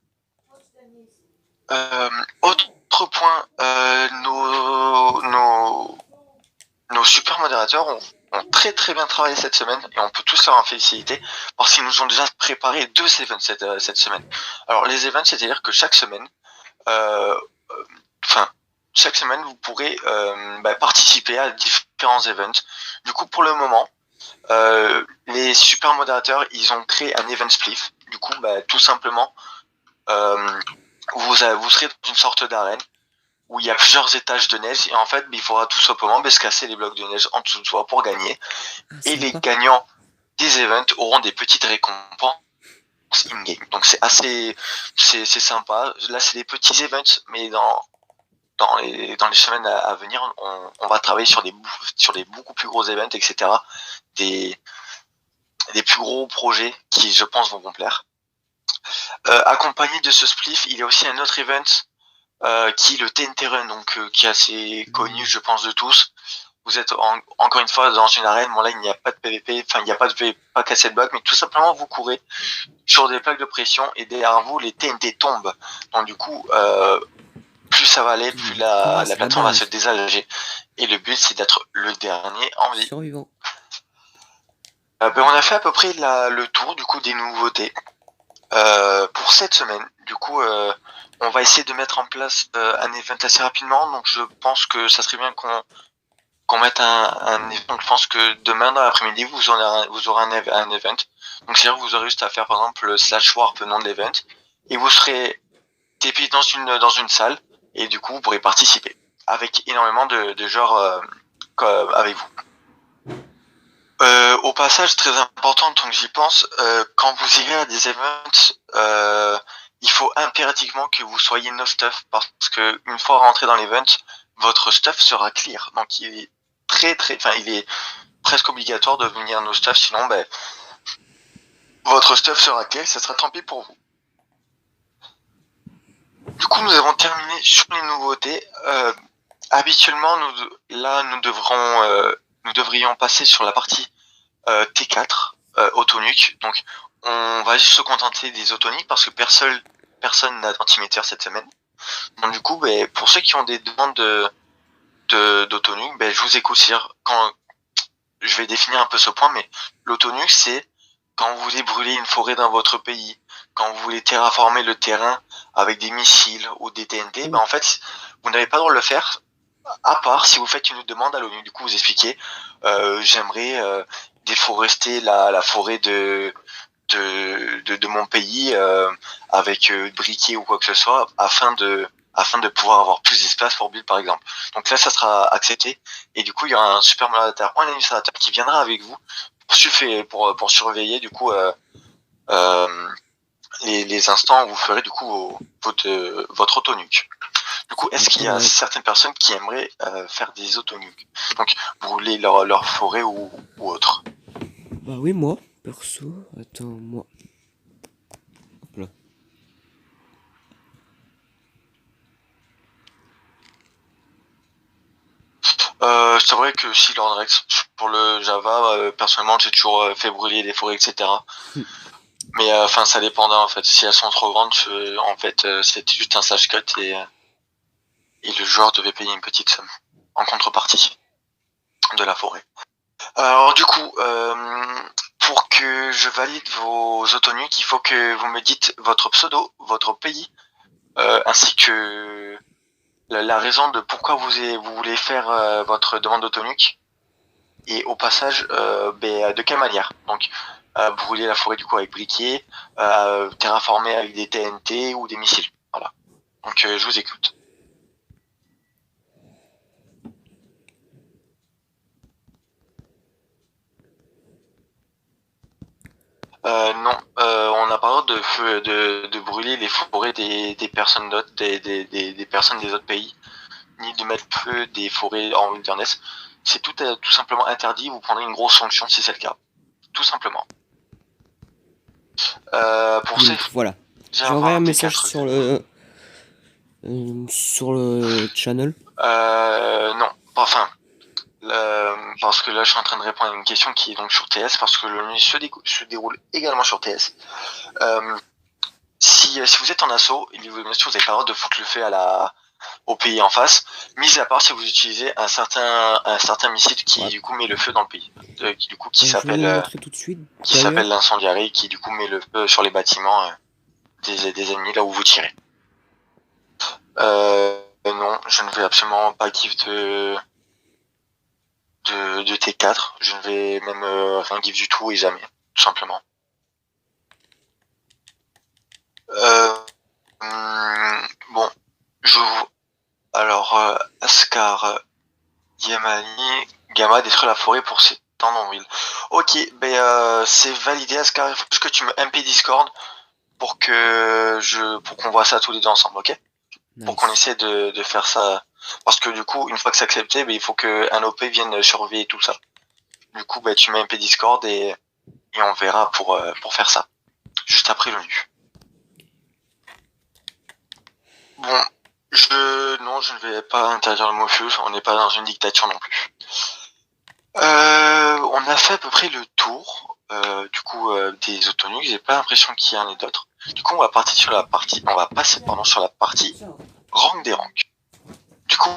Autre point, nos super modérateurs ont très très bien travaillé cette semaine et on peut tous leur en féliciter parce qu'ils nous ont déjà préparé 2 events cette semaine. Alors les events, c'est-à-dire que chaque semaine, vous pourrez participer à différents events. Du coup, pour le moment, les super modérateurs, ils ont créé un event spliff. Du coup, tout simplement, vous serez dans une sorte d'arène où il y a plusieurs étages de neige et en fait, il faudra tout simplement se casser les blocs de neige en dessous de soi pour gagner. Et les gagnants des events auront des petites récompenses in-game. Donc c'est sympa. Là, c'est des petits events, mais dans les semaines à venir, on va travailler sur des beaucoup plus gros events, etc. Des plus gros projets qui, je pense, vont vous plaire. Accompagné de ce spliff, il y a aussi un autre event qui est le TNT Run, donc qui est assez connu, je pense, de tous. Vous êtes encore une fois dans une arène. Bon là, il n'y a pas de PVP, enfin il n'y a pas de PVP, pas casser de bloc, mais tout simplement vous courez sur des plaques de pression et derrière vous les TNT tombent. Donc du coup, plus ça va aller, plus la plateforme va se désalléger. Et le but, c'est d'être le dernier en vie.
Survivant.
On a fait à peu près le tour du coup des nouveautés pour cette semaine. Du coup, on va essayer de mettre en place un event assez rapidement. Donc je pense que ça serait bien qu'on mette un event. Je pense que demain dans l'après-midi, vous aurez un event. Donc c'est-à-dire que vous aurez juste à faire par exemple /warp nom de l'event et vous serez TP dans une salle et du coup vous pourrez participer avec énormément de joueurs avec vous. Au passage, très important, tant que j'y pense, quand vous irez à des events, il faut impérativement que vous soyez no stuff parce que une fois rentré dans l'event, votre stuff sera clear. Donc il est il est presque obligatoire de venir no stuff, sinon votre stuff sera clear, ça sera tant pis pour vous. Du coup, nous avons terminé sur les nouveautés. Habituellement, nous devrions passer sur la partie T4 Autonuke. Donc on va juste se contenter des Autonuke parce que personne n'a d'antiméter cette semaine. Donc du coup, pour ceux qui ont des demandes d'Autonuke, je vous écoute. Quand je vais définir un peu ce point, mais l'Autonuke, c'est quand vous voulez brûler une forêt dans votre pays, quand vous voulez terraformer le terrain avec des missiles ou des TNT, en fait, vous n'avez pas le droit de le faire, à part si vous faites une demande à l'ONU. Du coup, vous expliquez, j'aimerais déforester la forêt de mon pays avec briquet ou quoi que ce soit afin de pouvoir avoir plus d'espace pour build par exemple. Donc là ça sera accepté et du coup il y aura un super modérateur ou un administrateur qui viendra avec vous pour surveiller du coup les instants où vous ferez du coup votre autonuke. Du coup, est-ce qu'il y a certaines personnes qui aimeraient faire des autonuke, donc brûler leur forêt ou autre?
Bah oui, moi, perso. Attends, moi. Hop là.
C'est vrai que si Lord Rex, pour le Java, personnellement, j'ai toujours fait brûler des forêts, etc. Mais ça dépendait en fait. Si elles sont trop grandes, en fait, c'était juste un slash cut et le joueur devait payer une petite somme en contrepartie de la forêt. Alors du coup, pour que je valide vos autonuques, il faut que vous me dites votre pseudo, votre pays, ainsi que la raison de pourquoi vous voulez faire votre demande d'autonuque et au passage de quelle manière. Donc brûler la forêt du coup avec briquet, terraformer avec des TNT ou des missiles. Voilà. Donc je vous écoute. Non, on a pas le droit de brûler les forêts des personnes d'autres, des personnes des autres pays, ni de mettre feu des forêts en wilderness. C'est tout simplement interdit, vous prendrez une grosse sanction si c'est le cas. Tout simplement. Pour ça,
Donc voilà.
j'ai
J'ai envoyé un
inventé
message
4
sur le channel.
Non, enfin, parce que là je suis en train de répondre à une question qui est donc sur TS, parce que l'ONU se déroule également sur TS. Si vous êtes en assaut, vous n'avez pas le droit de foutre le feu au pays en face, mis à part si vous utilisez un certain missile qui du coup met le feu dans le pays, qui
Je vais vous le montrer tout de suite.
qui s'appelle l'incendiarie, qui du coup met le feu sur les bâtiments des ennemis là où vous tirez. Non, je ne vais absolument pas give de T4, je ne vais même rien give du tout et jamais, tout simplement. Bon, alors, Ascar, Yamani, Gamma détruire la forêt pour s'étendre en ville. Ok, c'est validé Ascar, il faut juste que tu me MP Discord pour qu'on voit ça tous les deux ensemble, ok? Nice. Pour qu'on essaie de faire ça. Parce que du coup, une fois que c'est accepté, il faut qu'un OP vienne surveiller tout ça. Du coup, tu mets MP Discord et on verra pour faire ça. Juste après l'ONU. Bon, je ne vais pas interdire le mot feu, on n'est pas dans une dictature non plus. On a fait à peu près le tour, des autonuques, j'ai pas l'impression qu'il y en ait d'autres. Du coup, on va passer sur la partie rank des ranks. Du coup,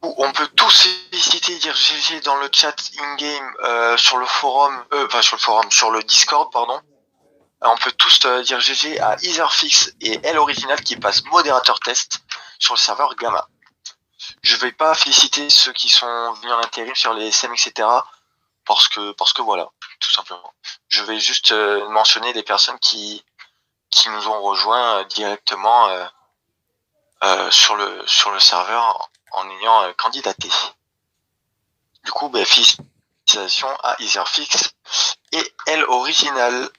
on peut tous féliciter et dire GG dans le chat in-game, sur le Discord, pardon. On peut tous dire GG à Etherfix et L Original qui passe modérateur test sur le serveur Gamma. Je vais pas féliciter ceux qui sont venus en intérim sur les SEM, etc. Parce que voilà, tout simplement. Je vais juste mentionner les personnes qui nous ont rejoints directement sur le serveur en ayant candidaté. Du coup, félicitations à Etherfix et L Original.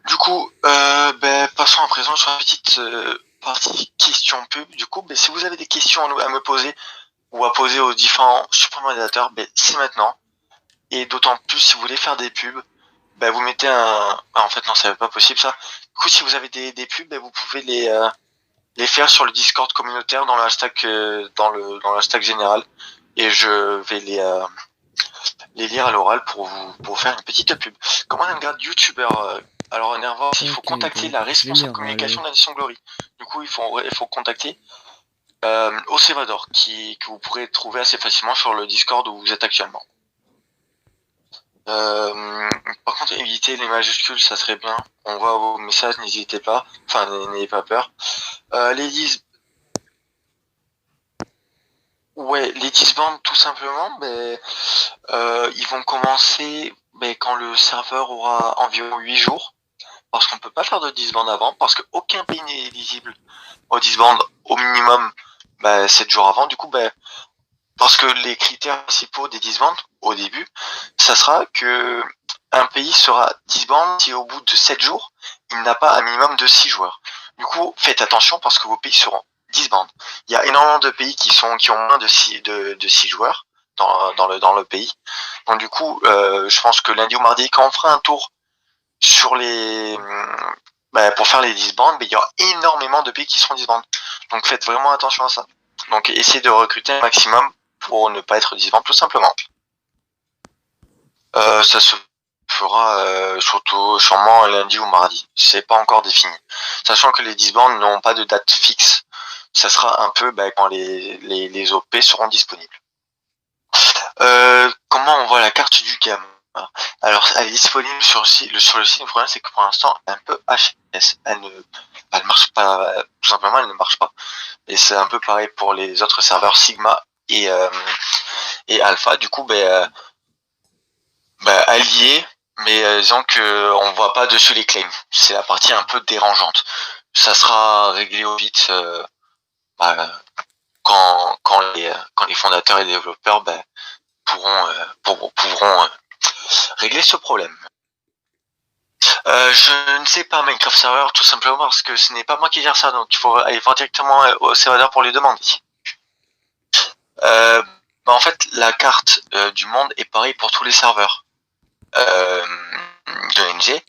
Du coup, passons à présent sur une petite partie questions pub. Du coup, si vous avez des questions à me poser ou à poser aux différents supermodérateurs, c'est maintenant. Et d'autant plus si vous voulez faire des pubs, vous mettez en fait non, c'est pas possible ça. Du coup, si vous avez des pubs, vous pouvez les faire sur le Discord communautaire dans le hashtag dans le hashtag général, et je vais les lire à l'oral pour vous faire une petite pub. Comment on regarde youtubeur alors Nerva, il faut contacter la responsable communication d'Addition Glory. Du coup, il faut contacter Ocevador, que vous pourrez trouver assez facilement sur le Discord où vous êtes actuellement. Par contre, évitez les majuscules, ça serait bien. On voit vos messages, n'hésitez pas. Enfin, n'ayez pas peur. Les disbands, tout simplement, ils vont commencer quand le serveur aura environ 8 jours. Parce qu'on peut pas faire de disband avant, parce qu'aucun pays n'est éligible au disband au minimum 7 jours avant. Du coup, parce que les critères principaux des disbands au début, ça sera que un pays sera disband si au bout de 7 jours, il n'a pas un minimum de 6 joueurs. Du coup, faites attention parce que vos pays seront disband. Il y a énormément de pays qui ont moins de 6 joueurs dans le pays. Donc du coup, je pense que lundi ou mardi, quand on fera un tour sur pour faire les disbands, il y aura énormément de pays qui seront disband. Donc faites vraiment attention à ça. Donc essayez de recruter un maximum pour ne pas être disband tout simplement. Ça se fera surtout sûrement lundi ou mardi. C'est pas encore défini. Sachant que les disbands n'ont pas de date fixe. Ça sera un peu quand les OP seront disponibles. Comment on voit la carte du Gamma? Alors, elle est disponible sur le site. Le problème, c'est que pour l'instant, elle est un peu HS. Elle marche pas, tout simplement, elle ne marche pas. Et c'est un peu pareil pour les autres serveurs Sigma et Alpha. Du coup, alliés, mais disons que on voit pas dessus les claims. C'est la partie un peu dérangeante. Ça sera réglé au vite bah, quand les fondateurs et les développeurs pourront régler ce problème. Je ne sais pas Minecraft Server tout simplement parce que ce n'est pas moi qui gère ça, donc il faut aller voir directement au serveur pour lui demander. En fait, la carte du monde est pareille pour tous les serveurs de NG.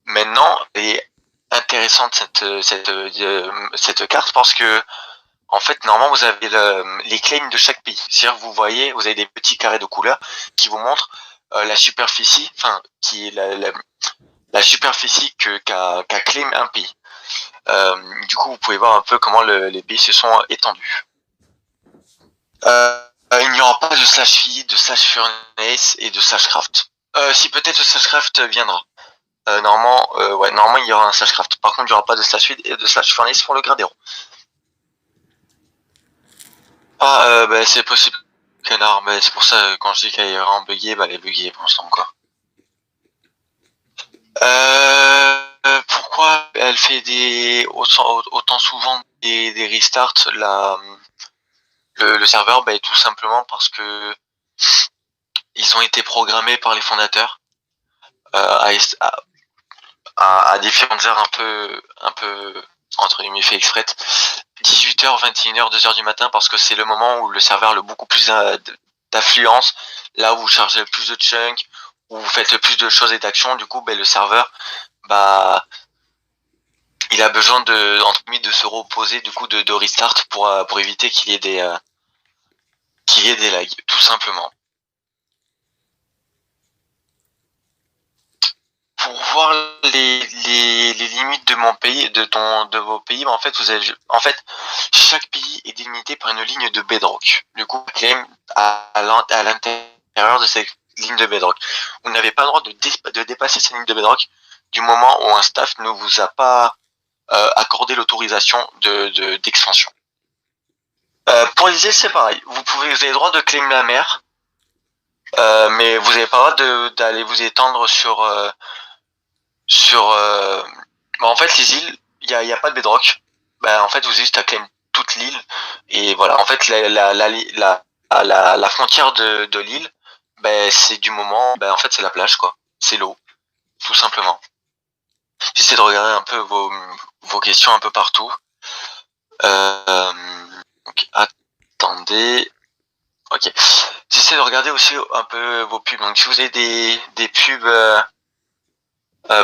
Maintenant, elle est intéressante cette carte parce que en fait, normalement, vous avez les claims de chaque pays. C'est-à-dire, vous voyez, vous avez des petits carrés de couleurs qui vous montrent la superficie, enfin, qui est la superficie qu'a claim un pays. Du coup, vous pouvez voir un peu comment les pays se sont étendus. Il n'y aura pas de slash feed, de slash furnace et de slash craft. Si peut-être le slash craft viendra. Normalement il y aura un slash craft. Par contre, il n'y aura pas de slash feed et de slash furnace pour le gradéro. C'est possible, canard, mais c'est pour ça quand je dis qu'elle est vraiment buggée, elle est buggée pour l'instant quoi. Pourquoi elle fait autant souvent des restarts le serveur? Tout simplement parce que ils ont été programmés par les fondateurs à différentes heures un peu entre guillemets fait exprès, 18h, 21h, 2h du matin, parce que c'est le moment où le serveur a beaucoup plus d'affluence, là où vous chargez le plus de chunks, où vous faites le plus de choses et d'actions. Du coup, le serveur, il a besoin de se reposer, du coup, de restart pour éviter qu'il y ait des lags, tout simplement. Pour voir les limites de mon pays, de vos pays, en fait, chaque pays est délimité par une ligne de bedrock. Du coup, claim à l'intérieur de cette ligne de bedrock. Vous n'avez pas le droit de dépasser cette ligne de bedrock du moment où un staff ne vous a pas accordé l'autorisation d'expansion. Pour les îles, c'est pareil. Vous avez le droit de claim la mer, mais vous n'avez pas le droit d'aller vous étendre sur en fait les îles, il y a pas de bedrock. En fait, vous avez juste à claim toute l'île et voilà. En fait, la frontière de l'île, c'est du moment, en fait, c'est la plage quoi. C'est l'eau, tout simplement. J'essaie de regarder un peu vos questions un peu partout. Donc, attendez. Ok. J'essaie de regarder aussi un peu vos pubs. Donc si vous avez des pubs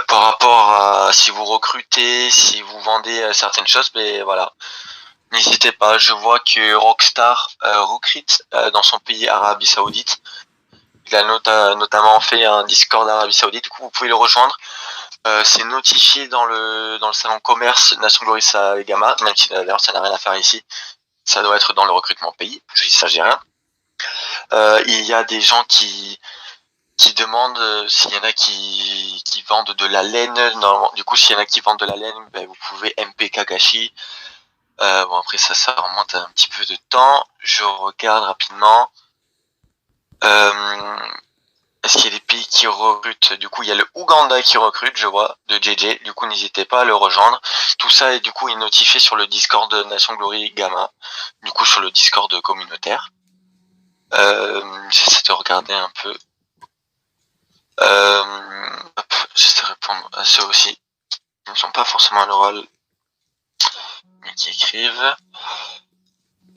par rapport à si vous recrutez, si vous vendez certaines choses, voilà. N'hésitez pas. Je vois que Rockstar recrute dans son pays Arabie Saoudite. Il a notamment fait un Discord Arabie Saoudite. Du coup, vous pouvez le rejoindre. C'est notifié dans le salon commerce Nation Glory Gamma, même si d'ailleurs ça n'a rien à faire ici. Ça doit être dans le recrutement pays. Je dis ça, j'ai rien. Il y a des gens qui demandent s'il y en a qui vendent de la laine. Du coup, s'il y en a qui vendent de la laine, vous pouvez MP Kagashi. Après ça remonte à un petit peu de temps. Je regarde rapidement. Est-ce qu'il y a des pays qui recrutent? Du coup, il y a le Ouganda qui recrute, je vois, de JJ. Du coup, n'hésitez pas à le rejoindre. Tout ça est du coup notifié sur le Discord de Nation Glory Gamma. Du coup, sur le Discord communautaire. J'essaie de regarder un peu. J'essaie de répondre à ceux aussi qui ne sont pas forcément à l'oral, mais qui écrivent.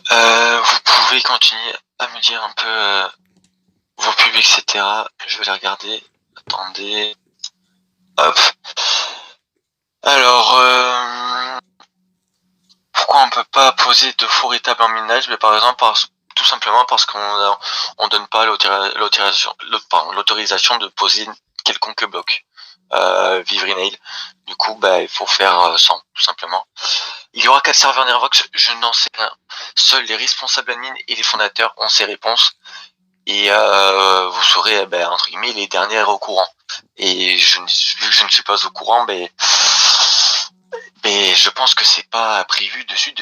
Vous pouvez continuer à me dire un peu vos pubs, etc. Je vais les regarder. Attendez. Hop. Alors, pourquoi on peut pas poser de four étable en minage? Par exemple, tout simplement parce qu'on donne pas l'autorisation de poser quelconque bloc. Vivre-Nail. Du coup, il faut faire 100, tout simplement. Il y aura 4 serveurs Nervox, je n'en sais rien. Seuls les responsables admin et les fondateurs ont ces réponses. Et vous serez, entre guillemets, les derniers au courant. Et vu que je ne suis pas au courant, je pense que c'est pas prévu de suite.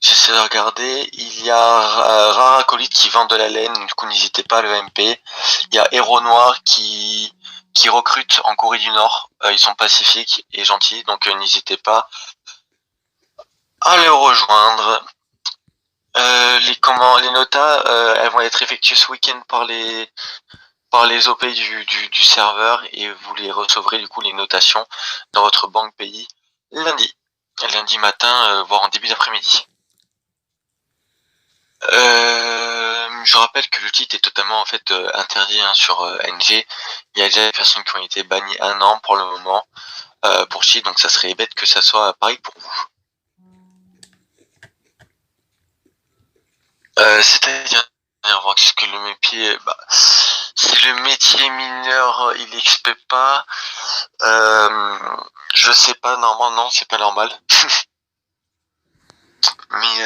J'essaie j'essaie de regarder. Il y a Rare Acolyte qui vend de la laine, du coup n'hésitez pas, le MP. Il y a Héros Noir qui recrute en Corée du Nord. Ils sont pacifiques et gentils, donc n'hésitez pas à les rejoindre. Les notas, elles vont être effectuées ce week-end par les OP du serveur et vous les recevrez du coup les notations dans votre banque pays lundi matin, voire en début d'après-midi. Je rappelle que le titre est totalement en fait interdit sur NG. Il y a déjà des personnes qui ont été bannies 1 an pour le moment pour cheat, donc ça serait bête que ça soit pareil pour vous. C'est-à-dire que le métier, si le métier mineur il XP pas, je sais pas, normalement non, c'est pas normal. Mais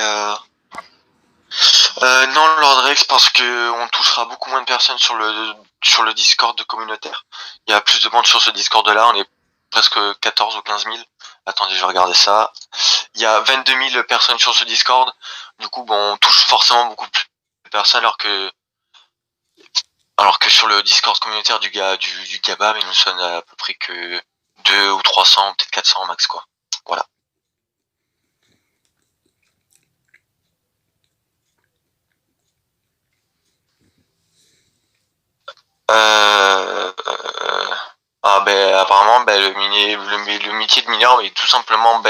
non, Lord Rex, parce que on touchera beaucoup moins de personnes sur le Discord de communautaire. Il y a plus de monde sur ce Discord là, on est presque 14 ou 15 000. Attendez, je vais regarder ça. Il y a 22 000 personnes sur ce Discord. Du coup, bon, on touche forcément beaucoup plus de personnes, alors que sur le Discord communautaire du GABA, il nous sonne à peu près que 2 ou 300, peut-être 400 max, quoi. Voilà. Apparemment le métier de mineur est tout simplement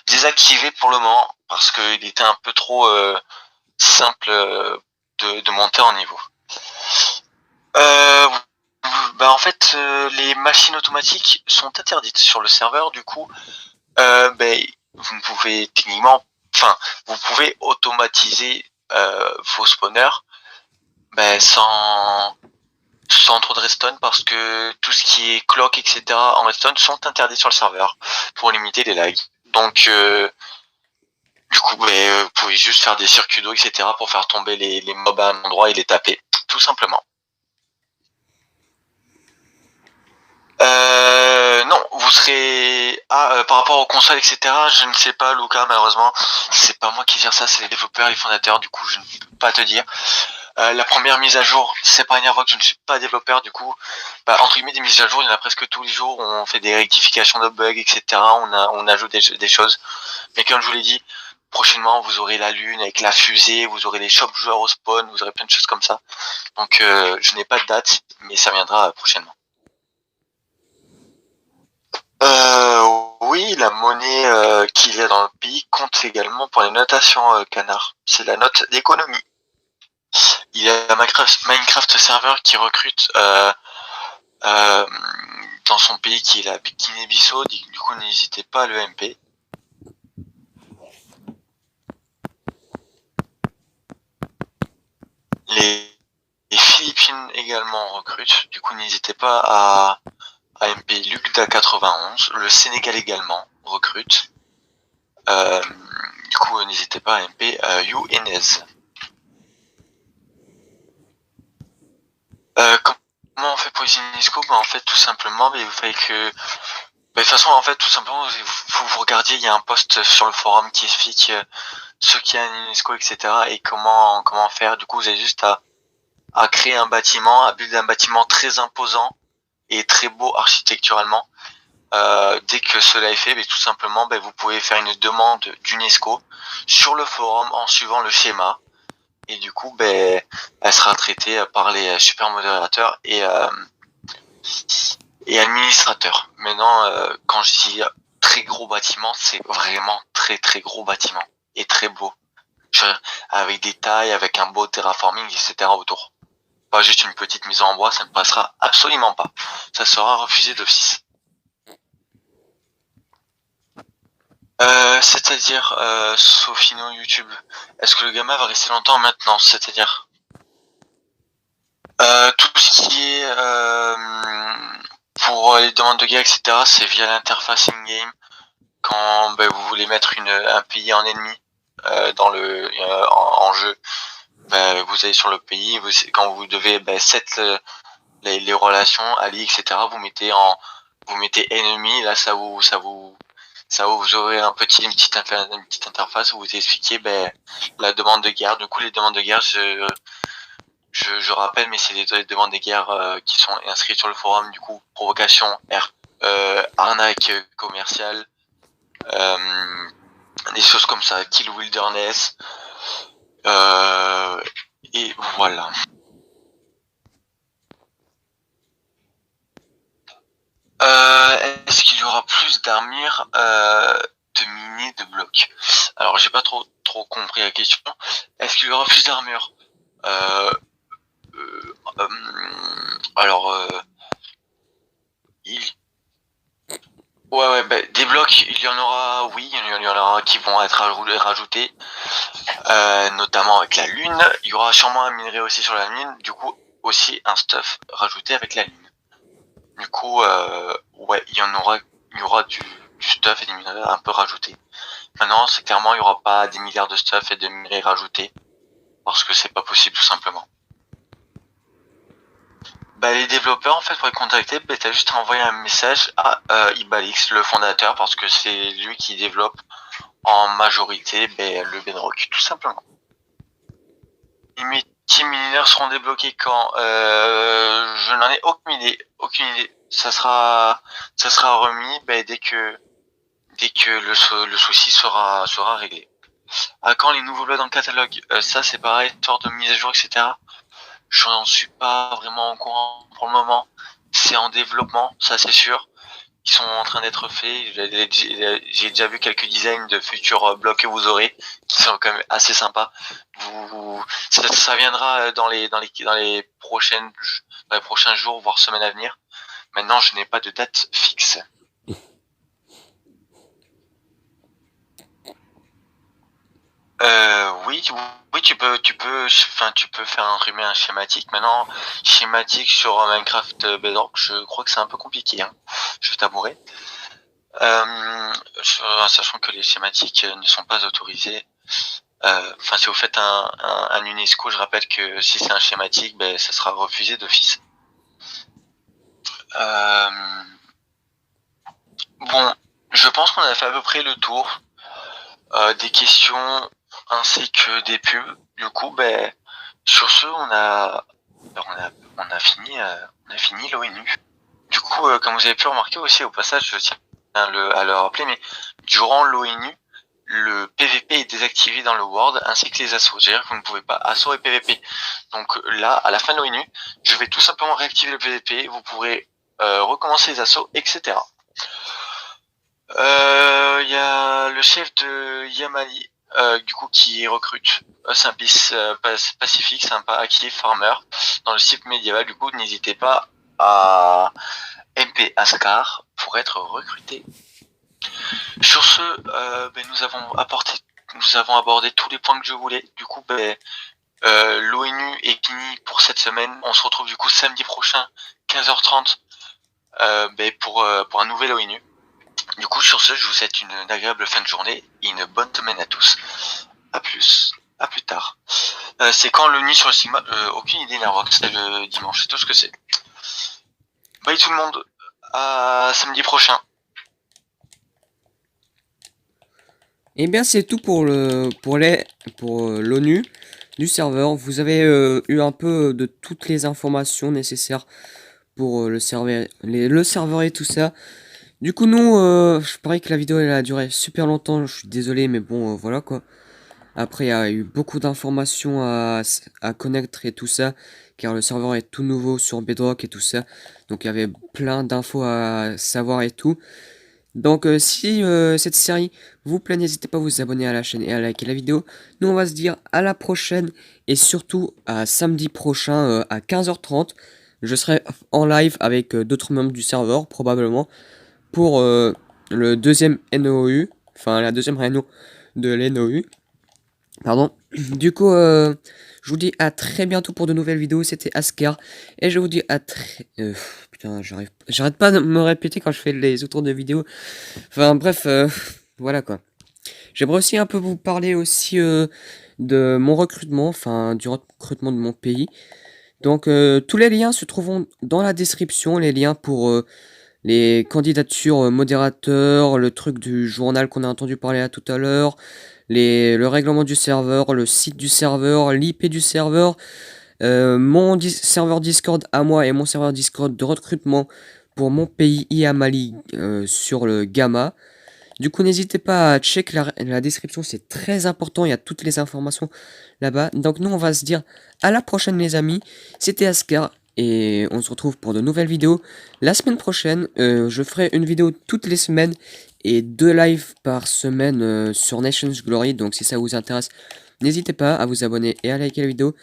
désactivé pour le moment parce qu'il était un peu trop simple de monter en niveau. En fait, les machines automatiques sont interdites sur le serveur, du coup vous ne pouvez techniquement, vous pouvez automatiser vos spawners sans trop de redstone, parce que tout ce qui est clock, etc. en redstone sont interdits sur le serveur pour limiter les lags. Donc du coup, vous pouvez juste faire des circuits d'eau, etc. pour faire tomber les mobs à un endroit et les taper, tout simplement. Non, vous serez... par rapport aux consoles, etc., je ne sais pas, Lucas, malheureusement. C'est pas moi qui gère ça, c'est les développeurs, les fondateurs, du coup, je ne peux pas te dire. La première mise à jour, c'est pas Enervox, je ne suis pas développeur, du coup, entre guillemets, des mises à jour, il y en a presque tous les jours, on fait des rectifications de bugs, etc., on ajoute des choses. Mais comme je vous l'ai dit, prochainement, vous aurez la lune avec la fusée, vous aurez les shops joueurs au spawn, vous aurez plein de choses comme ça. Donc, je n'ai pas de date, mais ça viendra prochainement. Oui, la monnaie qu'il y a dans le pays compte également pour les notations, canard. C'est la note d'économie. Il y a Minecraft Server qui recrute dans son pays, qui est la Guinée-Bissau. Du coup, n'hésitez pas à le MP. Les Philippines également recrutent. Du coup, n'hésitez pas à MP Lucda 91. Le Sénégal également recrute. Du coup, n'hésitez pas à MP UNS. Comment on fait pour les UNESCO? En fait, tout simplement, vous fallait que... de toute façon, en fait, tout simplement, vous regardiez, il y a un post sur le forum qui explique ce qu'il y a à l'UNESCO, etc. et comment faire. Du coup, vous avez juste à créer un bâtiment, à build un bâtiment très imposant et très beau architecturalement. Dès que cela est fait, tout simplement, vous pouvez faire une demande d'UNESCO sur le forum en suivant le schéma. Et du coup, elle sera traitée par les super modérateurs et administrateurs. Maintenant, quand je dis très gros bâtiment, c'est vraiment très très gros bâtiment et très beau. Avec des tailles, avec un beau terraforming, etc. autour. Pas juste une petite maison en bois, ça ne passera absolument pas. Ça sera refusé d'office. C'est-à-dire, Sofino YouTube, est-ce que le gamma va rester longtemps maintenant? C'est-à-dire tout ce qui est pour les demandes de guerre, etc., c'est via l'interface in-game. Quand vous voulez mettre un pays en ennemi dans en jeu, vous allez sur le pays, quand vous devez set les relations, alliés, etc., vous mettez ennemi, là ça vous Ça, vous aurez une petite interface où vous expliquez la demande de guerre. Du coup, les demandes de guerre, je rappelle, mais c'est des demandes de guerre qui sont inscrites sur le forum. Du coup, provocation, arnaque commerciale, des choses comme ça, kill wilderness, et voilà. Est-ce qu'il y aura plus d'armures de miniers de blocs? Alors j'ai pas trop compris la question. Est-ce qu'il y aura plus d'armures? Alors ouais, des blocs, il y en aura, oui, il y en aura qui vont être rajoutés, notamment avec la lune. Il y aura sûrement un minerai aussi sur la lune, du coup aussi un stuff rajouté avec la lune. Du coup, ouais, il y aura du stuff et des minerais un peu rajoutés. Maintenant, c'est clairement, il y aura pas des milliards de stuff et de minerais rajoutés, parce que c'est pas possible tout simplement. Les développeurs, en fait, pour les contacter, t'as juste à envoyer un message à Ibalix, le fondateur, parce que c'est lui qui développe en majorité le Bedrock, tout simplement. Les métiers mineurs seront débloqués quand je n'en ai aucune idée. Ça sera remis dès que le souci sera réglé. À quand les nouveaux lots dans le catalogue? Ça c'est pareil, histoire de mise à jour, etc. Je n'en suis pas vraiment au courant pour le moment. C'est en développement, ça c'est sûr. Ils sont en train d'être faits. J'ai déjà vu quelques designs de futurs blocs que vous aurez, qui sont quand même assez sympas. Ça viendra dans les prochains jours, voire semaines à venir. Maintenant, je n'ai pas de date fixe. Oui, tu peux faire imprimer un schématique. Maintenant, schématique sur Minecraft Bedrock, je crois que c'est un peu compliqué, hein. Je t'avouerai. Sachant que les schématiques ne sont pas autorisées. Si vous faites un UNESCO, je rappelle que si c'est un schématique, ça sera refusé d'office. Bon, je pense qu'on a fait à peu près le tour des questions ainsi que des pubs. Du coup, sur ce, on a fini l'ONU. Du coup, comme vous avez pu remarquer aussi au passage, je tiens à le rappeler, mais durant l'ONU, le PVP est désactivé dans le World ainsi que les assauts. C'est-à-dire que vous ne pouvez pas assaut et PVP. Donc là, à la fin de l'ONU, je vais tout simplement réactiver le PVP. Vous pourrez recommencer les assauts, etc. Il y a le chef de Yamali, du coup, qui recrute Simplice Pacifique, sympa, actif, farmer, dans le site médiéval. Du coup, n'hésitez pas à MP Ascar pour être recruté. Sur ce, nous avons abordé tous les points que je voulais. Du coup, l'ONU est fini pour cette semaine. On se retrouve du coup samedi prochain, 15h30, pour un nouvel ONU. Du coup, sur ce, je vous souhaite une agréable fin de journée et une bonne semaine à tous. À plus tard. C'est quand l'ONU sur le Sigma? Aucune idée, Narvox. C'est le dimanche, c'est tout ce que c'est. Bye tout le monde, à samedi prochain.
Et bien c'est tout pour l'ONU du serveur. Vous avez eu un peu de toutes les informations nécessaires pour le serveur et tout ça. Du coup nous, je parie que la vidéo elle a duré super longtemps, je suis désolé mais bon voilà quoi. Après il y a eu beaucoup d'informations à connaître et tout ça, car le serveur est tout nouveau sur Bedrock et tout ça. Donc il y avait plein d'infos à savoir et tout. Donc si cette série vous plaît, n'hésitez pas à vous abonner à la chaîne et à liker la vidéo. Nous on va se dire à la prochaine et surtout à samedi prochain à 15h30. Je serai en live avec d'autres membres du serveur probablement pour le deuxième NOU, enfin la deuxième réunion de l'NOU. Pardon. Du coup, je vous dis à très bientôt pour de nouvelles vidéos. C'était Asker. Et je vous dis à très... putain, j'arrête pas de me répéter quand je fais les autours de vidéos. Enfin, bref, voilà quoi. J'aimerais aussi un peu vous parler aussi de mon recrutement, enfin, du recrutement de mon pays. Donc, tous les liens se trouveront dans la description. Les liens pour les candidatures modérateurs, le truc du journal qu'on a entendu parler à tout à l'heure, le règlement du serveur, le site du serveur, l'IP du serveur, mon serveur Discord à moi et mon serveur Discord de recrutement pour mon pays IA Mali sur le Gamma. Du coup, n'hésitez pas à check la description, c'est très important, il y a toutes les informations là-bas. Donc nous, on va se dire à la prochaine les amis, c'était Askar, et on se retrouve pour de nouvelles vidéos. La semaine prochaine, je ferai une vidéo toutes les semaines, et 2 lives par semaine sur Nations Glory, donc si ça vous intéresse, n'hésitez pas à vous abonner et à liker la vidéo.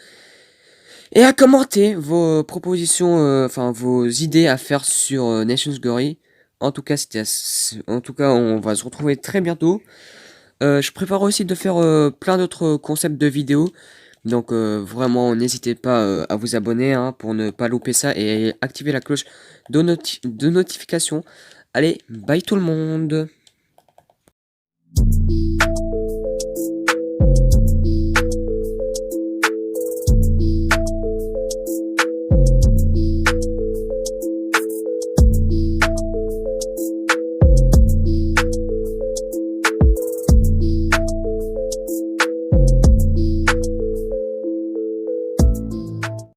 Et à commenter vos propositions, enfin vos idées à faire sur Nations Glory. En tout cas, on va se retrouver très bientôt. Je prépare aussi de faire plein d'autres concepts de vidéos. Donc vraiment, n'hésitez pas à vous abonner hein, pour ne pas louper ça et activer la cloche de notification. Allez, bye tout le monde.